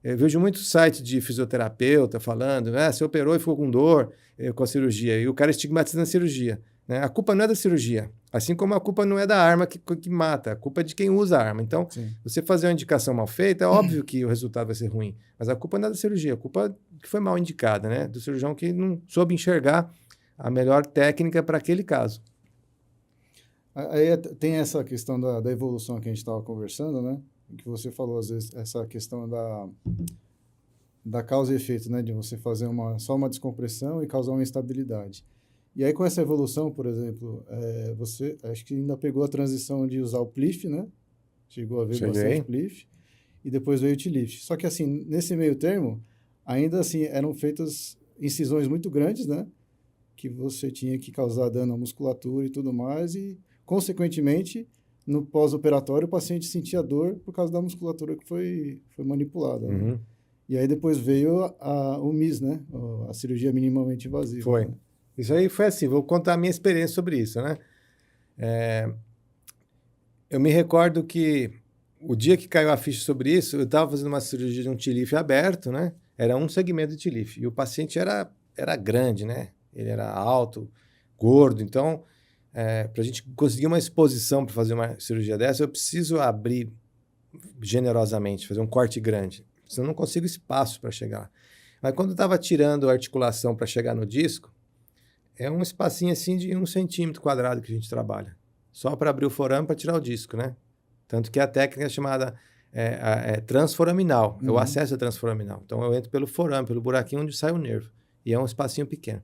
eu vejo muitos sites de fisioterapeuta falando, você operou e ficou com dor com a cirurgia, e o cara estigmatizando a cirurgia. Né? A culpa não é da cirurgia, assim como a culpa não é da arma que mata, a culpa é de quem usa a arma. Então, você fazer uma indicação mal feita, é óbvio que o resultado vai ser ruim, mas a culpa não é da cirurgia, a culpa é que foi mal indicada, né? Do cirurgião que não soube enxergar a melhor técnica para aquele caso. Aí tem essa questão da evolução que a gente estava conversando, né? Que você falou, às vezes, essa questão da causa e efeito, né? De você fazer só uma descompressão e causar uma instabilidade. E aí, com essa evolução, por exemplo, você acho que ainda pegou a transição de usar o PLIF, né? Chegou a ver bastante PLIF. E depois veio o T-Lift. Só que, assim, nesse meio termo, ainda assim, eram feitas incisões muito grandes, né? Que você tinha que causar dano à musculatura e tudo mais. E, consequentemente, no pós-operatório, o paciente sentia dor por causa da musculatura que foi manipulada. Né? E aí depois veio o MIS, né? A cirurgia minimamente invasiva. Foi. Né? Isso aí foi assim, vou contar a minha experiência sobre isso, né? Eu me recordo que o dia que caiu a ficha sobre isso, eu estava fazendo uma cirurgia de um T-Lift aberto, né? Era um segmento de T-Lift. E o paciente era grande, né? Ele era alto, gordo, então para a gente conseguir uma exposição para fazer uma cirurgia dessa, eu preciso abrir generosamente, fazer um corte grande. Senão eu não consigo espaço para chegar. Mas quando eu estava tirando a articulação para chegar no disco, é um espacinho assim de 1 centímetro quadrado que a gente trabalha. Só para abrir o forame para tirar o disco, né? Tanto que a técnica é chamada transforaminal. O acesso é transforaminal. Então eu entro pelo forame, pelo buraquinho onde sai o nervo. E é um espacinho pequeno.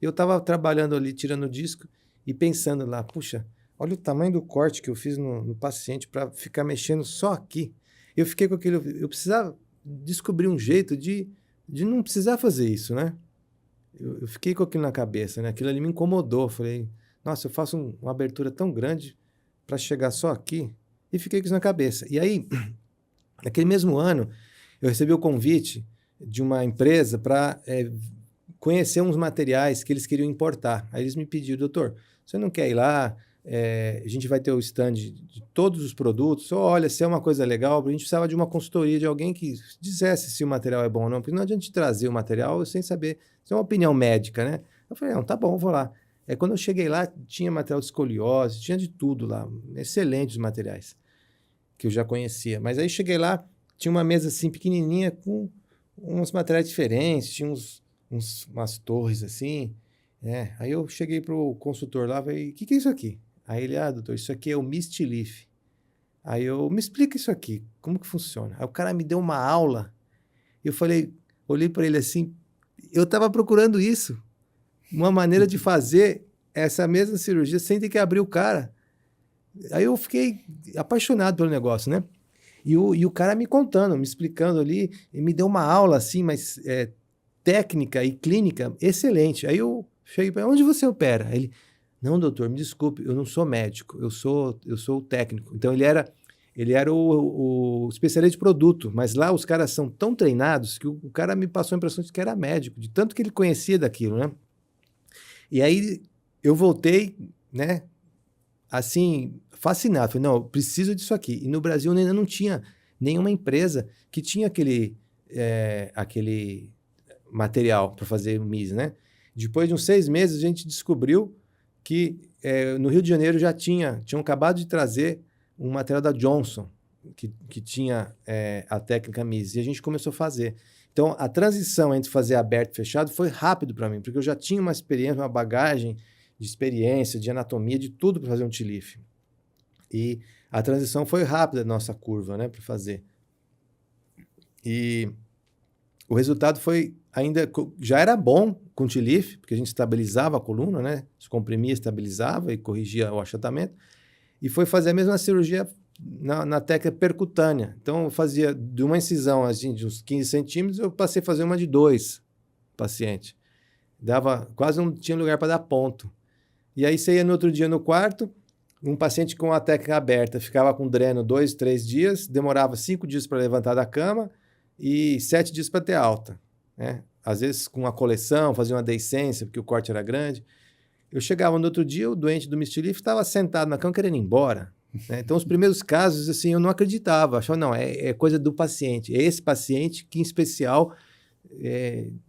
Eu estava trabalhando ali, tirando o disco e pensando lá, puxa, olha o tamanho do corte que eu fiz no paciente para ficar mexendo só aqui. Eu fiquei com aquilo, eu precisava descobrir um jeito de não precisar fazer isso, né? Eu fiquei com aquilo na cabeça, né? Aquilo ali me incomodou. Falei, nossa, eu faço uma abertura tão grande para chegar só aqui. E fiquei com isso na cabeça. E aí, naquele mesmo ano, eu recebi o convite de uma empresa para conhecer uns materiais que eles queriam importar. Aí eles me pediram, doutor, você não quer ir lá? A gente vai ter o stand de todos os produtos. Olha, se é uma coisa legal, a gente precisava de uma consultoria de alguém que dissesse se o material é bom ou não, porque não adianta a gente trazer o material sem saber. Isso é uma opinião médica, né? Eu falei, não, tá bom, vou lá. Quando eu cheguei lá, tinha material de escoliose, tinha de tudo lá. Excelentes materiais, que eu já conhecia. Mas aí cheguei lá, tinha uma mesa assim pequenininha com uns materiais diferentes, tinha umas torres assim. Aí eu cheguei pro consultor lá e falei, o que é isso aqui? Aí ele, doutor, isso aqui é o Misty-Leaf. Aí eu, me explica isso aqui, como que funciona? Aí o cara me deu uma aula. Eu falei, olhei para ele assim, eu estava procurando isso. Uma maneira de fazer essa mesma cirurgia sem ter que abrir o cara. Aí eu fiquei apaixonado pelo negócio, né? E o cara me contando, me explicando ali, e me deu uma aula assim, mas técnica e clínica excelente. Aí eu cheguei para ele, onde você opera? Ele, não, doutor, me desculpe, eu não sou médico, eu sou o técnico. Então ele era o especialista de produto, mas lá os caras são tão treinados que o cara me passou a impressão de que era médico, de tanto que ele conhecia daquilo, né? E aí eu voltei, né, assim, fascinado. Falei, não, eu preciso disso aqui. E no Brasil ainda não tinha nenhuma empresa que tinha aquele material para fazer o MIS, né? Depois de uns 6 meses, a gente descobriu que no Rio de Janeiro já tinham acabado de trazer um material da Johnson, que tinha a técnica MIS, e a gente começou a fazer. Então, a transição entre fazer aberto e fechado foi rápido para mim, porque eu já tinha uma experiência, uma bagagem de experiência, de anatomia, de tudo para fazer um TLIF. E a transição foi rápida, nossa curva, né, para fazer. E o resultado foi já era bom com o TLIF, porque a gente estabilizava a coluna, né, se comprimia, estabilizava e corrigia o achatamento. E foi fazer a mesma cirurgia na técnica percutânea. Então, eu fazia de uma incisão assim, de uns 15 centímetros, eu passei a fazer uma de 2 paciente. Quase não tinha lugar para dar ponto. E aí você ia no outro dia no quarto, um paciente com a técnica aberta ficava com dreno 2, 3 dias, demorava 5 dias para levantar da cama e 7 dias para ter alta, né? Às vezes com uma coleção, fazia uma deiscência, porque o corte era grande. Eu chegava no outro dia, o doente do Misty-Leaf estava sentado na cama querendo ir embora. Né? Então, os primeiros casos, assim, eu não acreditava. Achava, não, é coisa do paciente. É esse paciente que, em especial,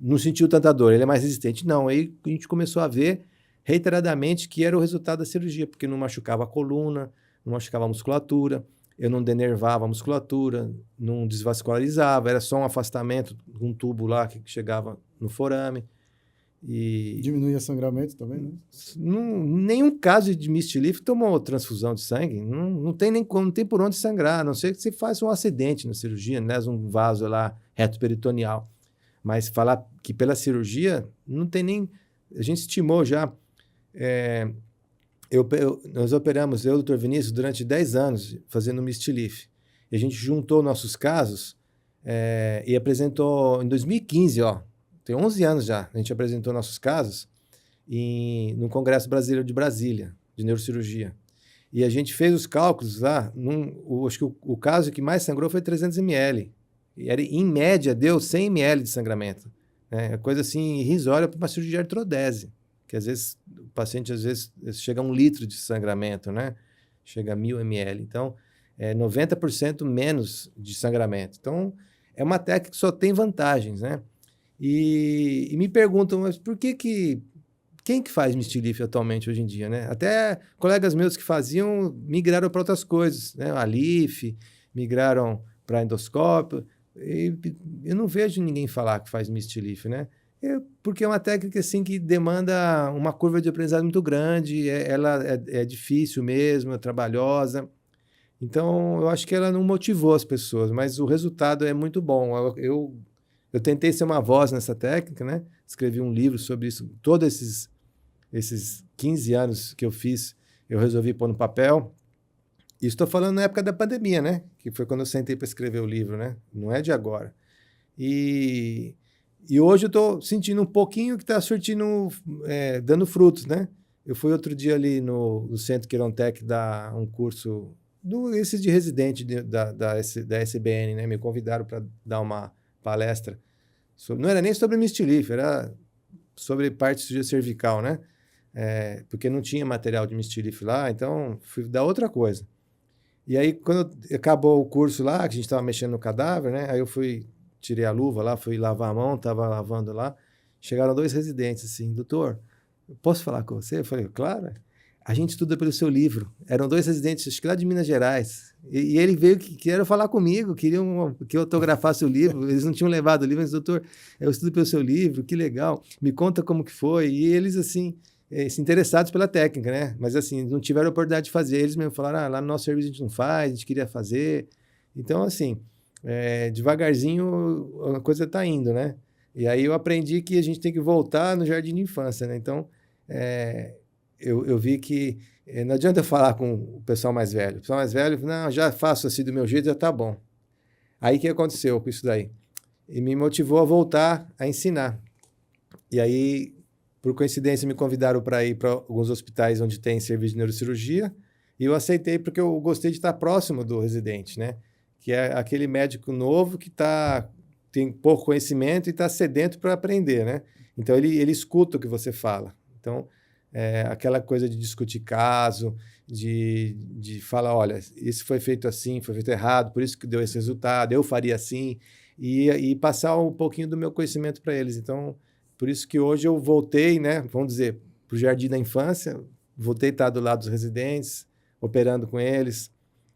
não sentiu tanta dor, ele é mais resistente. Não, aí a gente começou a ver reiteradamente que era o resultado da cirurgia, porque não machucava a coluna, não machucava a musculatura, eu não denervava a musculatura, não desvascularizava, era só um afastamento, um tubo lá que chegava no forame. E diminuía sangramento também, né? Nenhum caso de Misty-Leaf tomou transfusão de sangue. Não tem por onde sangrar, a não ser que você faça um acidente na cirurgia, né? Um vaso lá reto-peritoneal. Mas falar que pela cirurgia, não tem nem... A gente estimou já... nós operamos, eu e o Dr. Vinícius, durante 10 anos, fazendo Misty-Leaf. E a gente juntou nossos casos e apresentou em 2015, tem 11 anos já, a gente apresentou nossos casos no Congresso Brasileiro de Brasília, de neurocirurgia. E a gente fez os cálculos lá, acho que o caso que mais sangrou foi 300 ml. E em média deu 100 ml de sangramento. É coisa assim irrisória para uma cirurgia de artrodese, que às vezes o paciente chega a 1 litro de sangramento, né? Chega a 1000 ml. Então, 90% menos de sangramento. Então, é uma técnica que só tem vantagens, né? E me perguntam, mas por que quem que faz Misty-Leaf atualmente hoje em dia, né? Até colegas meus que faziam migraram para outras coisas, né? A Leaf, migraram para endoscópio. E eu não vejo ninguém falar que faz Misty-Leaf, né? Porque é uma técnica assim que demanda uma curva de aprendizado muito grande, ela é difícil mesmo, é trabalhosa. Então, eu acho que ela não motivou as pessoas, mas o resultado é muito bom. Eu tentei ser uma voz nessa técnica, né? Escrevi um livro sobre isso. Todos esses 15 anos que eu fiz, eu resolvi pôr no papel. E estou falando na época da pandemia, né? Que foi quando eu sentei para escrever o livro, né? Não é de agora. E hoje eu estou sentindo um pouquinho que está surtindo, dando frutos, né? Eu fui outro dia ali no Centro Quirontec dar um curso, esse de residente da SBN, né? Me convidaram para dar uma palestra. Não era nem sobre Misty-Leaf, era sobre parte de cirurgia cervical, né? Porque não tinha material de Misty-Leaf lá, então fui dar outra coisa. E aí, quando acabou o curso lá, que a gente estava mexendo no cadáver, né? Aí eu tirei a luva lá, fui lavar a mão, estava lavando lá. Chegaram 2 residentes assim, doutor, posso falar com você? Eu falei, claro. A gente estuda pelo seu livro. Eram 2 residentes, acho que lá de Minas Gerais. E ele veio que queria falar comigo, queriam que eu autografasse o livro. Eles não tinham levado o livro, mas, doutor, eu estudo pelo seu livro, que legal. Me conta como que foi. E eles, assim, se interessados pela técnica, né? Mas, assim, não tiveram a oportunidade de fazer. Eles mesmo falaram, lá no nosso serviço a gente não faz, a gente queria fazer. Então, assim, devagarzinho a coisa está indo, né? E aí eu aprendi que a gente tem que voltar no jardim de infância, né? Então, eu vi que não adianta falar com o pessoal mais velho. O pessoal mais velho, não, já faço assim do meu jeito, já tá bom. Aí o que aconteceu com isso daí? E me motivou a voltar a ensinar. E aí, por coincidência, me convidaram para ir para alguns hospitais onde tem serviço de neurocirurgia, e eu aceitei porque eu gostei de estar próximo do residente, né? Que é aquele médico novo que tem pouco conhecimento e está sedento para aprender, né? Então, ele escuta o que você fala. Então, aquela coisa de discutir caso, de falar, olha, isso foi feito assim, foi feito errado, por isso que deu esse resultado, eu faria assim, e passar um pouquinho do meu conhecimento para eles. Então, por isso que hoje eu voltei, né, vamos dizer, para o jardim da infância, voltei a estar do lado dos residentes, operando com eles.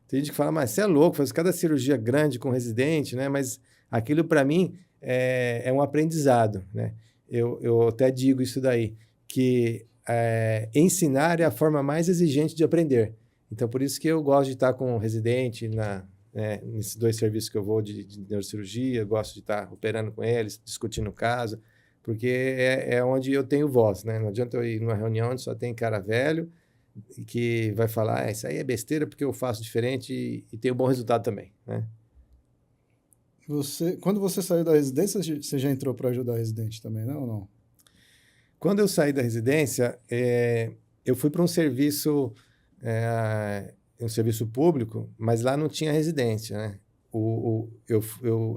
Tem gente que fala, mas você é louco, faz cada cirurgia grande com residente, né? Mas aquilo para mim é um aprendizado, né? Eu até digo isso daí, que ensinar é a forma mais exigente de aprender. Então, por isso que eu gosto de estar com o residente nesses 2 serviços que eu vou de neurocirurgia, gosto de estar operando com eles, discutindo o caso, porque é onde eu tenho voz, né? Não adianta eu ir numa reunião onde só tem cara velho e que vai falar, isso aí é besteira porque eu faço diferente e tenho um bom resultado também, né? Quando você saiu da residência, você já entrou para ajudar a residente também, não ou não? Quando eu saí da residência, eu fui para um serviço público, mas lá não tinha residência, né?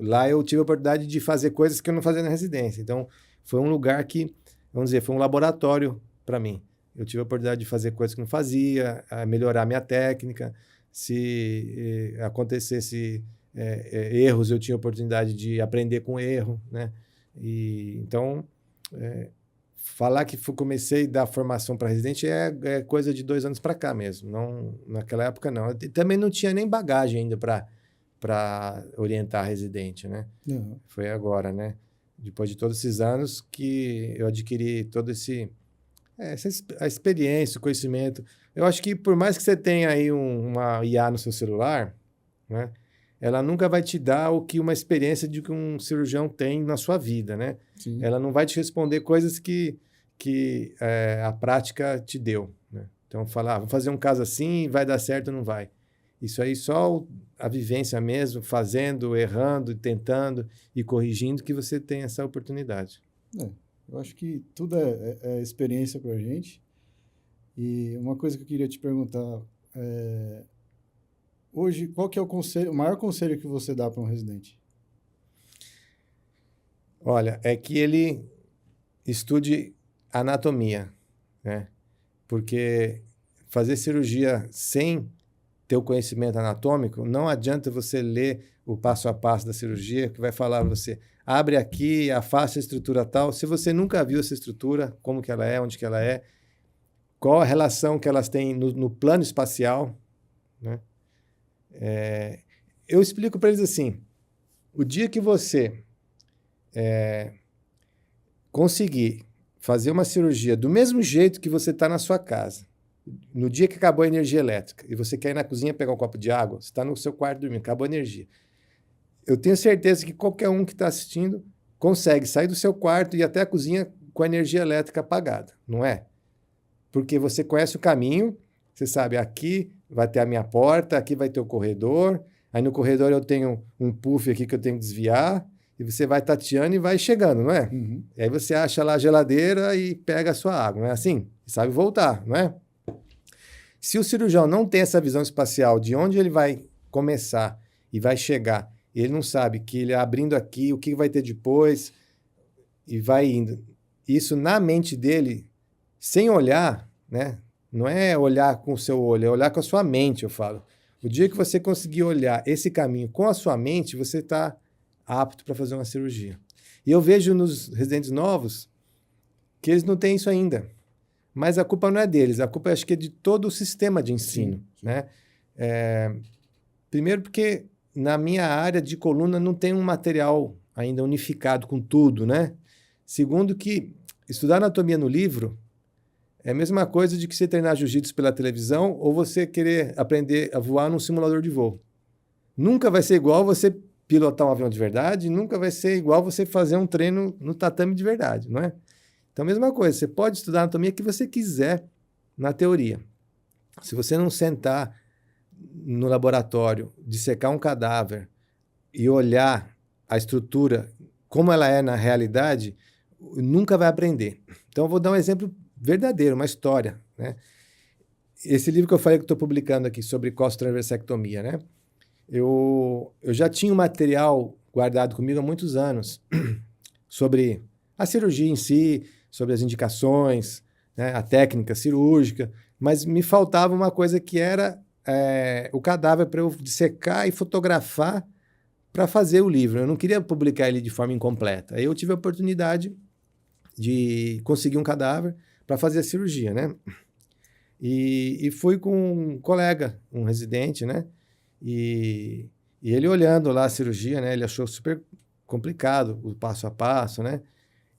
Lá eu tive a oportunidade de fazer coisas que eu não fazia na residência. Então, foi um lugar que, vamos dizer, foi um laboratório para mim. Eu tive a oportunidade de fazer coisas que não fazia, melhorar minha técnica. Se acontecesse erros, eu tinha a oportunidade de aprender com erro, né? Então, falar que comecei a dar formação para residente é coisa de 2 anos para cá mesmo. Não, naquela época, não. Eu também não tinha nem bagagem ainda para orientar residente, né? Uhum. Foi agora, né? Depois de todos esses anos que eu adquiri todo a experiência, o conhecimento. Eu acho que por mais que você tenha aí uma IA no seu celular, né? Ela nunca vai te dar o que uma experiência de que um cirurgião tem na sua vida, né? Sim. Ela não vai te responder coisas que a prática te deu, né? Então, falar, vamos fazer um caso assim, vai dar certo ou não vai. Isso aí só a vivência mesmo, fazendo, errando, tentando e corrigindo, que você tem essa oportunidade. Eu acho que tudo é experiência para a gente. E uma coisa que eu queria te perguntar hoje, qual que é o maior conselho que você dá para um residente? Olha, é que ele estude anatomia, né? Porque fazer cirurgia sem ter o conhecimento anatômico, não adianta você ler o passo a passo da cirurgia, que vai falar para você, abre aqui, afasta a estrutura tal. Se você nunca viu essa estrutura, como que ela é, onde que ela é, qual a relação que elas têm no plano espacial, né? Eu explico para eles assim, o dia que você conseguir fazer uma cirurgia do mesmo jeito que você está na sua casa, no dia que acabou a energia elétrica, e você quer ir na cozinha pegar um copo de água, você está no seu quarto dormindo, acabou a energia. Eu tenho certeza que qualquer um que está assistindo consegue sair do seu quarto e ir até a cozinha com a energia elétrica apagada, não é? Porque você conhece o caminho, você sabe, aqui vai ter a minha porta, aqui vai ter o corredor, aí no corredor eu tenho um puff aqui que eu tenho que desviar, e você vai tateando e vai chegando, não é? Uhum. E aí você acha lá a geladeira e pega a sua água, não é assim? E sabe voltar, não é? Se o cirurgião não tem essa visão espacial de onde ele vai começar e vai chegar, e ele não sabe que ele abrindo aqui, o que vai ter depois, e vai indo. Isso na mente dele, sem olhar, né? Não é olhar com o seu olho, é olhar com a sua mente, eu falo. O dia que você conseguir olhar esse caminho com a sua mente, você está apto para fazer uma cirurgia. E eu vejo nos residentes novos que eles não têm isso ainda. Mas a culpa não é deles, a culpa acho que é de todo o sistema de ensino. Sim. Né? Primeiro porque na minha área de coluna não tem um material ainda unificado com tudo, né? Segundo que estudar anatomia no livro é a mesma coisa de que você treinar jiu-jitsu pela televisão ou você querer aprender a voar num simulador de voo. Nunca vai ser igual você pilotar um avião de verdade, nunca vai ser igual você fazer um treino no tatame de verdade, não é? Então, a mesma coisa, você pode estudar a anatomia que você quiser na teoria. Se você não sentar no laboratório, dissecar um cadáver e olhar a estrutura como ela é na realidade, nunca vai aprender. Então, eu vou dar um exemplo verdadeiro, uma história, né? Esse livro que eu falei que estou publicando aqui sobre costotransversectomia, né? Eu já tinha um material guardado comigo há muitos anos sobre a cirurgia em si, sobre as indicações, né, a técnica cirúrgica, mas me faltava uma coisa que era o cadáver para eu dissecar e fotografar para fazer o livro. Eu não queria publicar ele de forma incompleta. Aí eu tive a oportunidade de conseguir um cadáver para fazer a cirurgia, né? E fui com um colega, um residente, né? E ele olhando lá a cirurgia, né? Ele achou super complicado o passo a passo, né?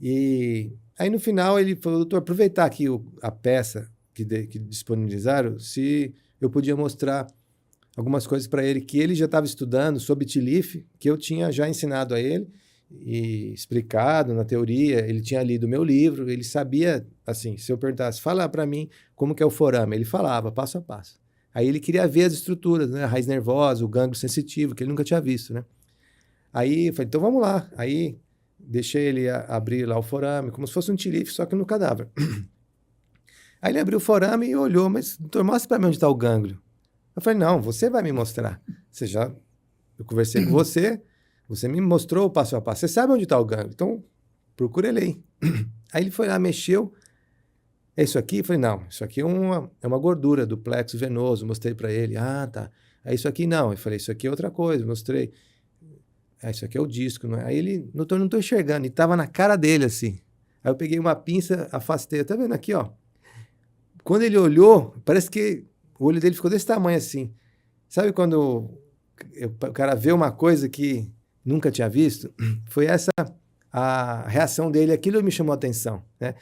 E aí no final ele falou, doutor, aproveitar aqui a peça que disponibilizaram, se eu podia mostrar algumas coisas para ele que ele já estava estudando sobre TLIF, que eu tinha já ensinado a ele e explicado na teoria, ele tinha lido o meu livro, ele sabia, assim, se eu perguntasse, fala para mim como que é o forame, ele falava passo a passo. Aí ele queria ver as estruturas, né, a raiz nervosa, o gânglio sensitivo, que ele nunca tinha visto, né. Aí eu falei, então vamos lá. Aí deixei ele abrir lá o forame, como se fosse um TLIF, só que no cadáver. Aí ele abriu o forame e olhou, mas doutor, mostra para mim onde está o gânglio. Eu falei, não, você vai me mostrar. Eu conversei com você, você me mostrou o passo a passo, você sabe onde está o gânglio, então procura ele aí. Aí ele foi lá, mexeu, é isso aqui? Eu falei, não, isso aqui é uma gordura do plexo venoso, mostrei para ele, ah, tá. Aí isso aqui não, eu falei, isso aqui é outra coisa, mostrei. Isso aqui é o disco, não é? Aí ele, doutor, não estou enxergando, e estava na cara dele assim. Aí eu peguei uma pinça, afastei, tá vendo aqui, ó? Quando ele olhou, parece que o olho dele ficou desse tamanho assim. Sabe quando o cara vê uma coisa que nunca tinha visto? Foi essa a reação dele, aquilo me chamou a atenção, né?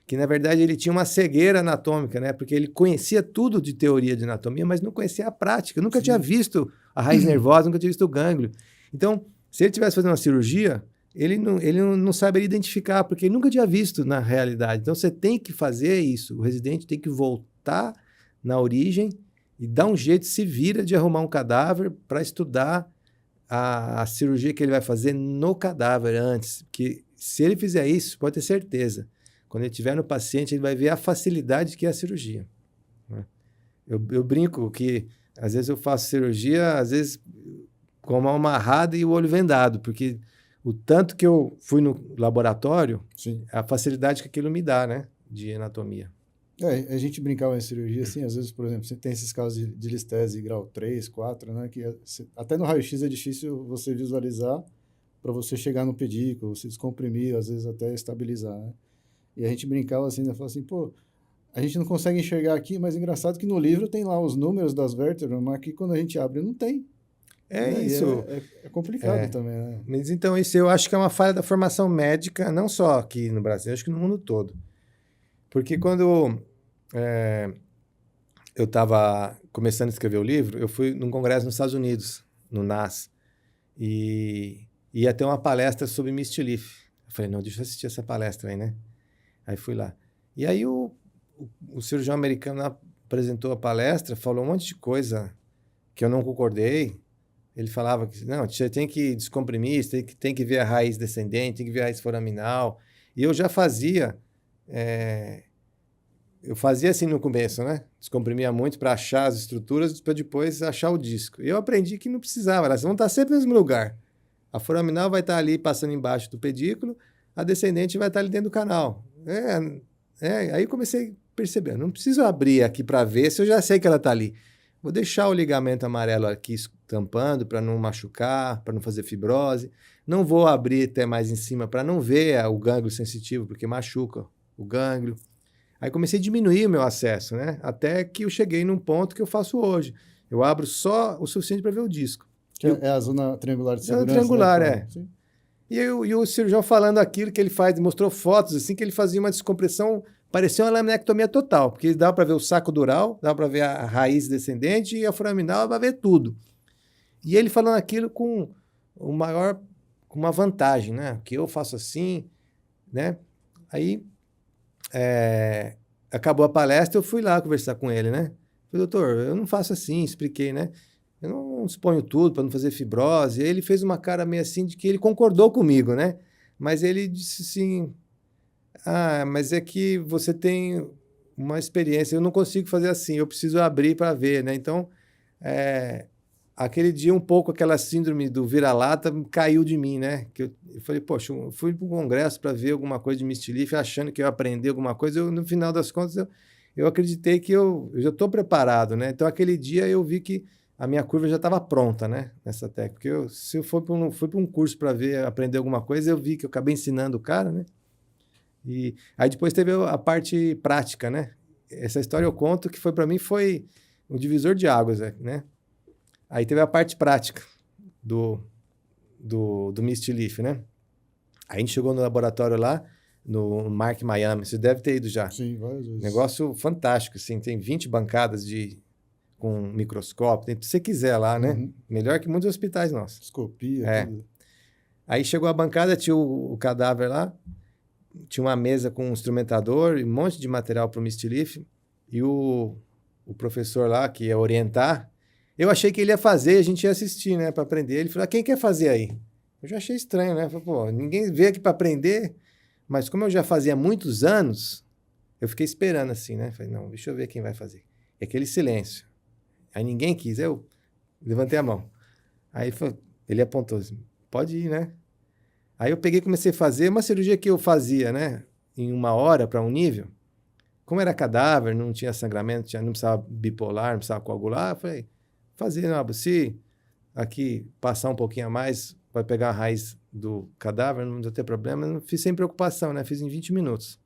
Que, na verdade, ele tinha uma cegueira anatômica, né? Porque ele conhecia tudo de teoria de anatomia, mas não conhecia a prática. Nunca tinha visto a raiz nervosa, nunca tinha visto o gânglio. Então, se ele estivesse fazendo uma cirurgia, ele não saberia identificar, porque ele nunca tinha visto na realidade. Então, você tem que fazer isso. O residente tem que voltar na origem e dar um jeito, se vira de arrumar um cadáver para estudar a cirurgia que ele vai fazer no cadáver antes. Porque se ele fizer isso, pode ter certeza, quando ele estiver no paciente, ele vai ver a facilidade que é a cirurgia. Né? Eu brinco que, às vezes, eu faço cirurgia, às vezes, com a mão amarrada e o olho vendado, porque o tanto que eu fui no laboratório, sim, a facilidade que aquilo me dá, né, de anatomia. A gente brincava em cirurgia, assim, às vezes, por exemplo, você tem esses casos de listese grau 3, 4, né, que até no raio-x é difícil você visualizar para você chegar no pedículo, se descomprimir, às vezes até estabilizar, né? E a gente brincava assim, né, falava assim, pô, a gente não consegue enxergar aqui, mas é engraçado que no livro tem lá os números das vértebras, mas aqui quando a gente abre não tem, É né? E isso. é complicado também, né? Mas então, isso eu acho que é uma falha da formação médica, não só aqui no Brasil, acho que no mundo todo. Porque quando eu estava começando a escrever o livro, eu fui num congresso nos Estados Unidos, no NAS, e ia ter uma palestra sobre Misty Leaf. Eu falei, não, deixa eu assistir essa palestra aí, né? Aí fui lá. E aí o cirurgião americano lá apresentou a palestra, falou um monte de coisa que eu não concordei. Ele falava que, não, você tem que descomprimir, você tem que ver a raiz descendente, tem que ver a raiz foraminal. E eu já fazia... eu fazia assim no começo, né? Descomprimia muito para achar as estruturas, para depois achar o disco. E eu aprendi que não precisava, elas vão estar sempre no mesmo lugar. A foraminal vai estar ali passando embaixo do pedículo, a descendente vai estar ali dentro do canal. Aí comecei a perceber, não preciso abrir aqui para ver se eu já sei que ela está ali. Vou deixar o ligamento amarelo aqui tampando para não machucar, para não fazer fibrose. Não vou abrir até mais em cima para não ver o gânglio sensitivo, porque machuca o gânglio. Aí comecei a diminuir o meu acesso, né? Até que eu cheguei num ponto que eu faço hoje. Eu abro só o suficiente para ver o disco. Que é a zona triangular de segurança. Triangular, né? Sim. E o cirurgião falando aquilo que ele faz, mostrou fotos assim que ele fazia uma descompressão, parecia uma laminectomia total, porque dava para ver o saco dural, dava para ver a raiz descendente e a foraminal, dava para ver tudo. E ele falando aquilo com uma vantagem, né? Que eu faço assim, né? Aí acabou a palestra, eu fui lá conversar com ele, né? Falei, doutor, eu não faço assim, expliquei, né? Eu não exponho tudo para não fazer fibrose. E ele fez uma cara meio assim de que ele concordou comigo, né? Mas ele disse assim, mas é que você tem uma experiência, eu não consigo fazer assim, eu preciso abrir para ver, né? Então, aquele dia um pouco aquela síndrome do vira-lata caiu de mim, né? Que eu falei, poxa, eu fui para um congresso para ver alguma coisa de Misty Leaf, achando que eu ia aprender alguma coisa, no final das contas eu acreditei que eu já estou preparado, né? Então aquele dia eu vi que a minha curva já estava pronta, né? Nessa técnica. Porque se eu fui para um curso para aprender alguma coisa, eu vi que eu acabei ensinando o cara, né? E aí depois teve a parte prática, né? Essa história eu conto que para mim foi um divisor de águas, né? Aí teve a parte prática do Misty Leaf, né? Aí a gente chegou no laboratório lá, no Mark Miami. Você deve ter ido já. Sim, várias vezes. Negócio fantástico, assim. Tem 20 bancadas com microscópio, tem o que você quiser lá, né? Melhor que muitos hospitais nossos. Escopia, tudo. Aí chegou a bancada, tinha o cadáver lá, tinha uma mesa com um instrumentador e um monte de material para o Misty Leaf. E o professor lá, que ia orientar, eu achei que ele ia fazer, a gente ia assistir, né, para aprender. Ele falou, quem quer fazer aí? Eu já achei estranho, né? Eu falei, pô, ninguém veio aqui para aprender, mas como eu já fazia há muitos anos, eu fiquei esperando assim, né? Falei, não, deixa eu ver quem vai fazer. E aquele silêncio. Aí ninguém quis, eu levantei a mão. Aí ele apontou assim, pode ir, né? Aí eu peguei e comecei a fazer uma cirurgia que eu fazia, né? Em 1 hora para um nível. Como era cadáver, não tinha sangramento, não precisava bipolar, não precisava coagular, eu falei, fazer, não, se aqui passar um pouquinho a mais, vai pegar a raiz do cadáver, não vai ter problema. Não fiz sem preocupação, né? Fiz em 20 minutos.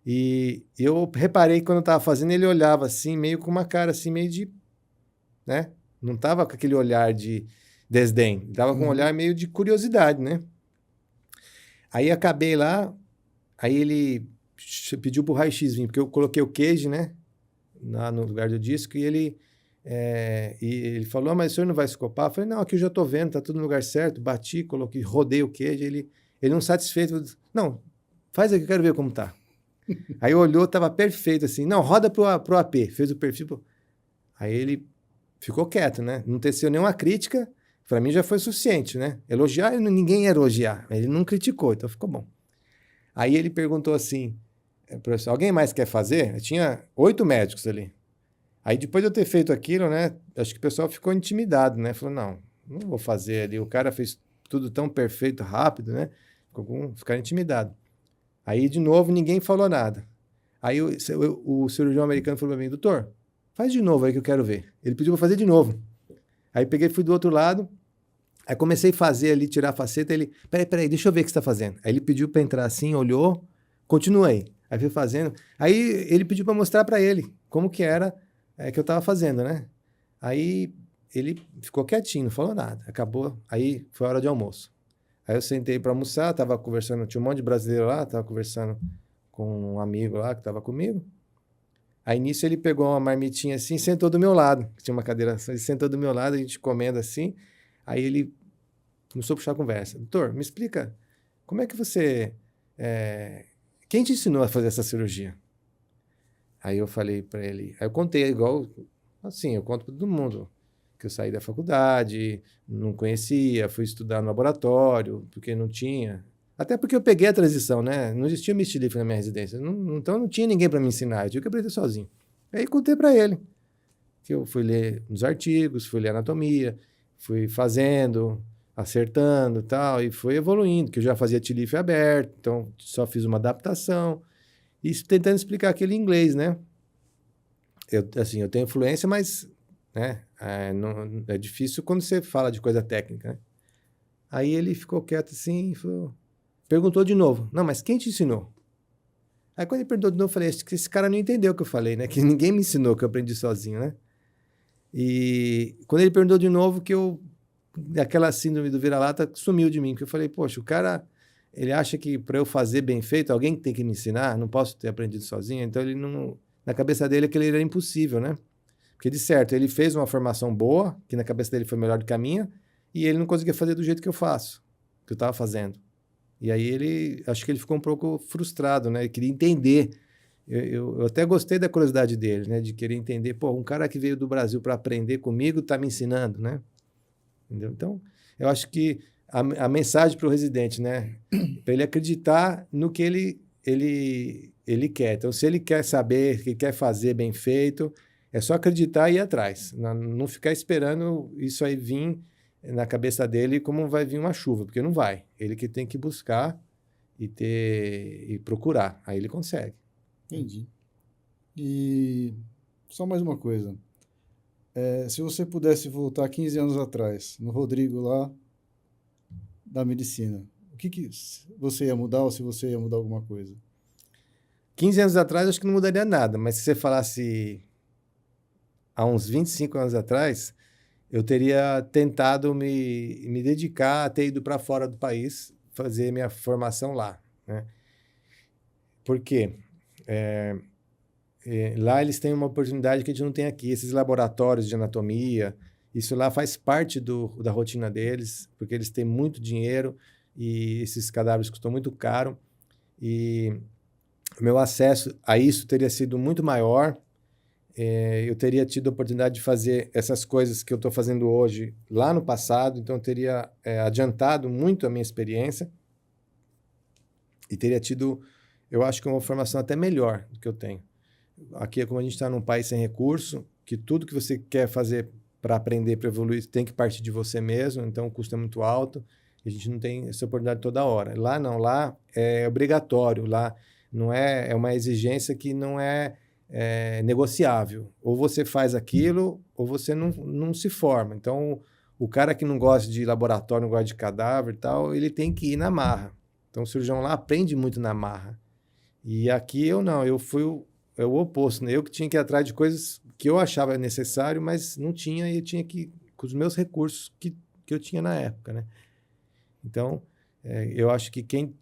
E eu reparei que quando eu estava fazendo, ele olhava assim, meio com uma cara assim, meio de... né? Não estava com aquele olhar de desdém. Estava com um olhar meio de curiosidade, né? Aí acabei lá, aí ele pediu pro raio-x vir, porque eu coloquei o cage, né? Lá no lugar do disco, e ele falou, mas o senhor não vai escopar? Eu falei, não, aqui eu já estou vendo, tá tudo no lugar certo. Bati, coloquei, rodei o cage, ele não satisfeito, não, faz aqui, eu quero ver como tá. Aí olhou, estava perfeito assim, não, roda pro AP, fez o perfil. Aí ele ficou quieto, né? Não teceu nenhuma crítica, para mim já foi suficiente, né? Elogiar, ninguém ia elogiar, ele não criticou, então ficou bom. Aí ele perguntou assim, professor, alguém mais quer fazer? Eu tinha 8 médicos ali. Aí depois de eu ter feito aquilo, né, acho que o pessoal ficou intimidado, né? Falou, não vou fazer ali, o cara fez tudo tão perfeito, rápido, né? Ficaram intimidados. Aí, de novo, ninguém falou nada. Aí o cirurgião americano falou para mim, doutor, faz de novo aí que eu quero ver. Ele pediu para fazer de novo. Aí peguei, fui do outro lado, aí comecei a fazer ali, tirar a faceta, ele, peraí, deixa eu ver o que você está fazendo. Aí ele pediu para entrar assim, olhou, continuei. Aí fui fazendo. Aí ele pediu para mostrar para ele como que era que eu estava fazendo, né? Aí ele ficou quietinho, não falou nada. Acabou, aí foi a hora de almoço. Aí eu sentei para almoçar, tava conversando, tinha um monte de brasileiro lá, tava conversando com um amigo lá que tava comigo. Aí nisso ele pegou uma marmitinha assim, sentou do meu lado. Tinha uma cadeira, ele sentou do meu lado, a gente comendo assim. Aí ele começou a puxar a conversa. Doutor, me explica, como é que você... quem te ensinou a fazer essa cirurgia? Aí eu falei para ele... Aí eu contei igual... Assim, eu conto para todo mundo. Que eu saí da faculdade, não conhecia, fui estudar no laboratório, porque não tinha... Até porque eu peguei a transição, né? Não existia Mistlif na minha residência. Então não tinha ninguém para me ensinar. Eu tive que aprender sozinho. Aí contei para ele. Que eu fui ler uns artigos, fui ler anatomia, fui fazendo, acertando e tal, e foi evoluindo, que eu já fazia TLIF aberto, então só fiz uma adaptação. Isso tentando explicar aquele inglês, né? Eu tenho influência, mas né, é difícil quando você fala de coisa técnica, né? Aí ele ficou quieto assim, perguntou de novo. Não, mas quem te ensinou? Aí quando ele perguntou de novo, eu falei, acho que esse cara não entendeu o que eu falei, né? Que ninguém me ensinou, que eu aprendi sozinho, né? E quando ele perguntou de novo, aquela síndrome do vira-lata sumiu de mim, porque eu falei, poxa, o cara, ele acha que para eu fazer bem feito, alguém tem que me ensinar, não posso ter aprendido sozinho, então ele não... Na cabeça dele aquilo era impossível, né? Porque de certo, ele fez uma formação boa, que na cabeça dele foi melhor do que a minha, e ele não conseguia fazer do jeito que eu faço, que eu estava fazendo. E aí acho que ele ficou um pouco frustrado, né? Ele queria entender. Eu até gostei da curiosidade dele, né? De querer entender, pô, um cara que veio do Brasil para aprender comigo está me ensinando, né? Entendeu? Então, eu acho que a mensagem para o residente, né? Para ele acreditar no que ele quer. Então, se ele quer saber, que quer fazer bem feito, é só acreditar e ir atrás. Não ficar esperando isso aí vir na cabeça dele como vai vir uma chuva, porque não vai. Ele que tem que buscar e procurar. Aí ele consegue. Entendi. E só mais uma coisa. Se você pudesse voltar 15 anos atrás, no Rodrigo lá da medicina, o que você ia mudar ou se você ia mudar alguma coisa? 15 anos atrás, acho que não mudaria nada, mas se você falasse há uns 25 anos atrás, eu teria tentado me dedicar a ter ido para fora do país, fazer minha formação lá, né? Por quê? Lá eles têm uma oportunidade que a gente não tem aqui, esses laboratórios de anatomia, isso lá faz parte da rotina deles, porque eles têm muito dinheiro e esses cadáveres custam muito caro, e o meu acesso a isso teria sido muito maior. Eu teria tido a oportunidade de fazer essas coisas que eu estou fazendo hoje lá no passado, então eu teria adiantado muito a minha experiência e teria tido, eu acho que uma formação até melhor do que eu tenho. Aqui é como a gente está num país sem recurso, que tudo que você quer fazer para aprender, para evoluir, tem que partir de você mesmo, então o custo é muito alto e a gente não tem essa oportunidade toda hora. Lá não, lá é obrigatório, lá não é uma exigência que não é negociável. Ou você faz aquilo, ou você não se forma. Então, o cara que não gosta de laboratório, não gosta de cadáver e tal, ele tem que ir na marra. Então, o cirurgião lá aprende muito na marra. E aqui eu não, eu fui o oposto, né? Eu que tinha que ir atrás de coisas que eu achava necessário, mas não tinha, e eu tinha que ir com os meus recursos que eu tinha na época, né? Então, eu acho que quem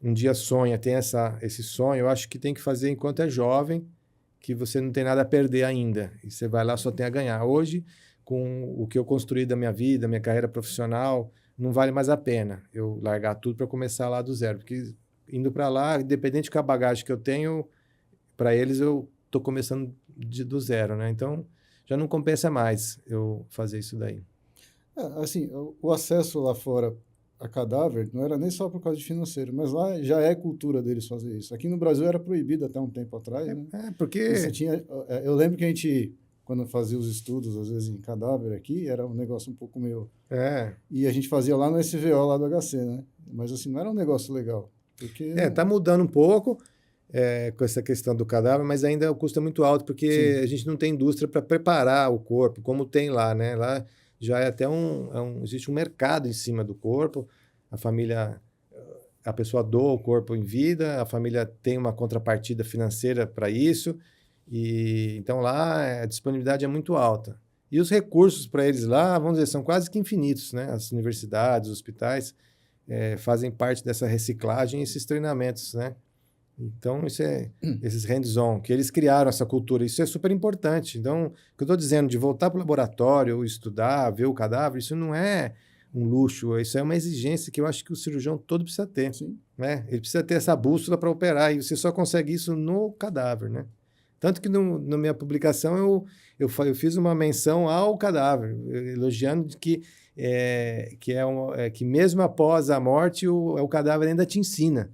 um dia sonha, tem esse sonho, eu acho que tem que fazer enquanto é jovem, que você não tem nada a perder ainda. E você vai lá, só tem a ganhar. Hoje, com o que eu construí da minha vida, minha carreira profissional, não vale mais a pena eu largar tudo para começar lá do zero. Porque indo para lá, independente com a bagagem que eu tenho, para eles eu estou começando do zero, né? Então, já não compensa mais eu fazer isso daí. Assim, o acesso lá fora a cadáver não era nem só por causa de financeiro, mas lá já é cultura deles fazer isso. Aqui no Brasil era proibido até um tempo atrás, né? Porque... Você tinha, eu lembro que a gente, quando fazia os estudos, às vezes em cadáver aqui, era um negócio um pouco meio... E a gente fazia lá no SVO, lá do HC, né? Mas assim, não era um negócio legal. Porque... tá mudando um pouco. com essa questão do cadáver, mas ainda o custo é muito alto, porque Sim. a gente não tem indústria para preparar o corpo, como tem lá, né? Lá já é até existe um mercado em cima do corpo, a família, a pessoa doa o corpo em vida, a família tem uma contrapartida financeira para isso, e então lá a disponibilidade é muito alta. E os recursos para eles lá, vamos dizer, são quase que infinitos, né? As universidades, os hospitais fazem parte dessa reciclagem e esses treinamentos, né? Então, esses hands-on, que eles criaram essa cultura, isso é super importante. Então, o que eu estou dizendo, de voltar para o laboratório, estudar, ver o cadáver, isso não é um luxo, isso é uma exigência que eu acho que o cirurgião todo precisa ter. Sim. Né? Ele precisa ter essa bússola para operar, e você só consegue isso no cadáver. Né? Tanto que na minha publicação eu fiz uma menção ao cadáver, elogiando que mesmo após a morte, o cadáver ainda te ensina.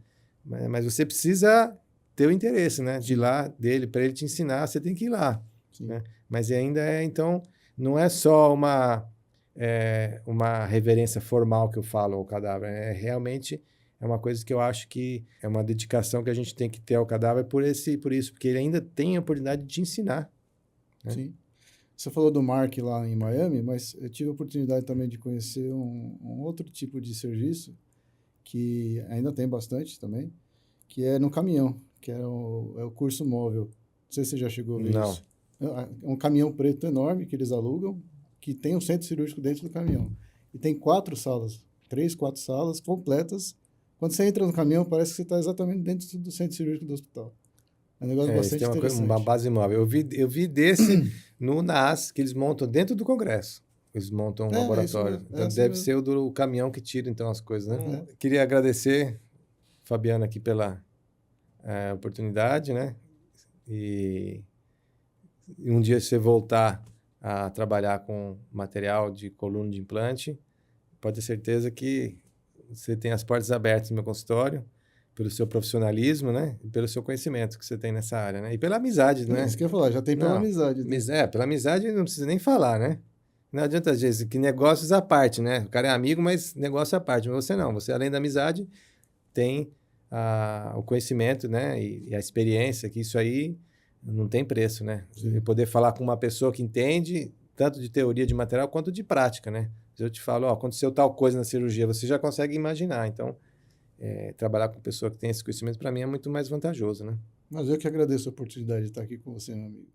Mas você precisa ter o interesse, né? De ir lá dele, para ele te ensinar, você tem que ir lá. Né? Mas ainda então, não é só uma reverência formal que eu falo ao cadáver, realmente é uma coisa que eu acho que é uma dedicação que a gente tem que ter ao cadáver por isso, porque ele ainda tem a oportunidade de te ensinar. Né? Sim. Você falou do Mark lá em Miami, mas eu tive a oportunidade também de conhecer um outro tipo de serviço que ainda tem bastante também, que é no caminhão, que é o curso móvel. Não sei se você já chegou a ver Não. isso. É um caminhão preto enorme que eles alugam, que tem um centro cirúrgico dentro do caminhão. E tem 4 salas, 3, 4 salas completas. Quando você entra no caminhão, parece que você está exatamente dentro do centro cirúrgico do hospital. É um negócio bastante tem interessante. uma base móvel. Eu vi desse no NAS, que eles montam dentro do Congresso. Eles montam um laboratório. Então, deve ser o do caminhão que tira, então, as coisas, né? Queria agradecer, Fabiana, aqui pela oportunidade, né? E um dia você voltar a trabalhar com material de coluna de implante, pode ter certeza que você tem as portas abertas no meu consultório, pelo seu profissionalismo, né? E pelo seu conhecimento que você tem nessa área, né? E pela amizade, né? Isso que eu ia falar, já tem pela amizade. Né? Pela amizade não precisa nem falar, né? Não adianta, às vezes, que negócios à parte, né? O cara é amigo, mas negócio à parte. Mas você não. Você, além da amizade, tem o conhecimento, né? E a experiência, que isso aí não tem preço, né? E poder falar com uma pessoa que entende tanto de teoria de material quanto de prática, né? Se eu te falo, aconteceu tal coisa na cirurgia, você já consegue imaginar. Então, trabalhar com pessoa que tem esse conhecimento, para mim, é muito mais vantajoso, né? Mas eu que agradeço a oportunidade de estar aqui com você, meu amigo.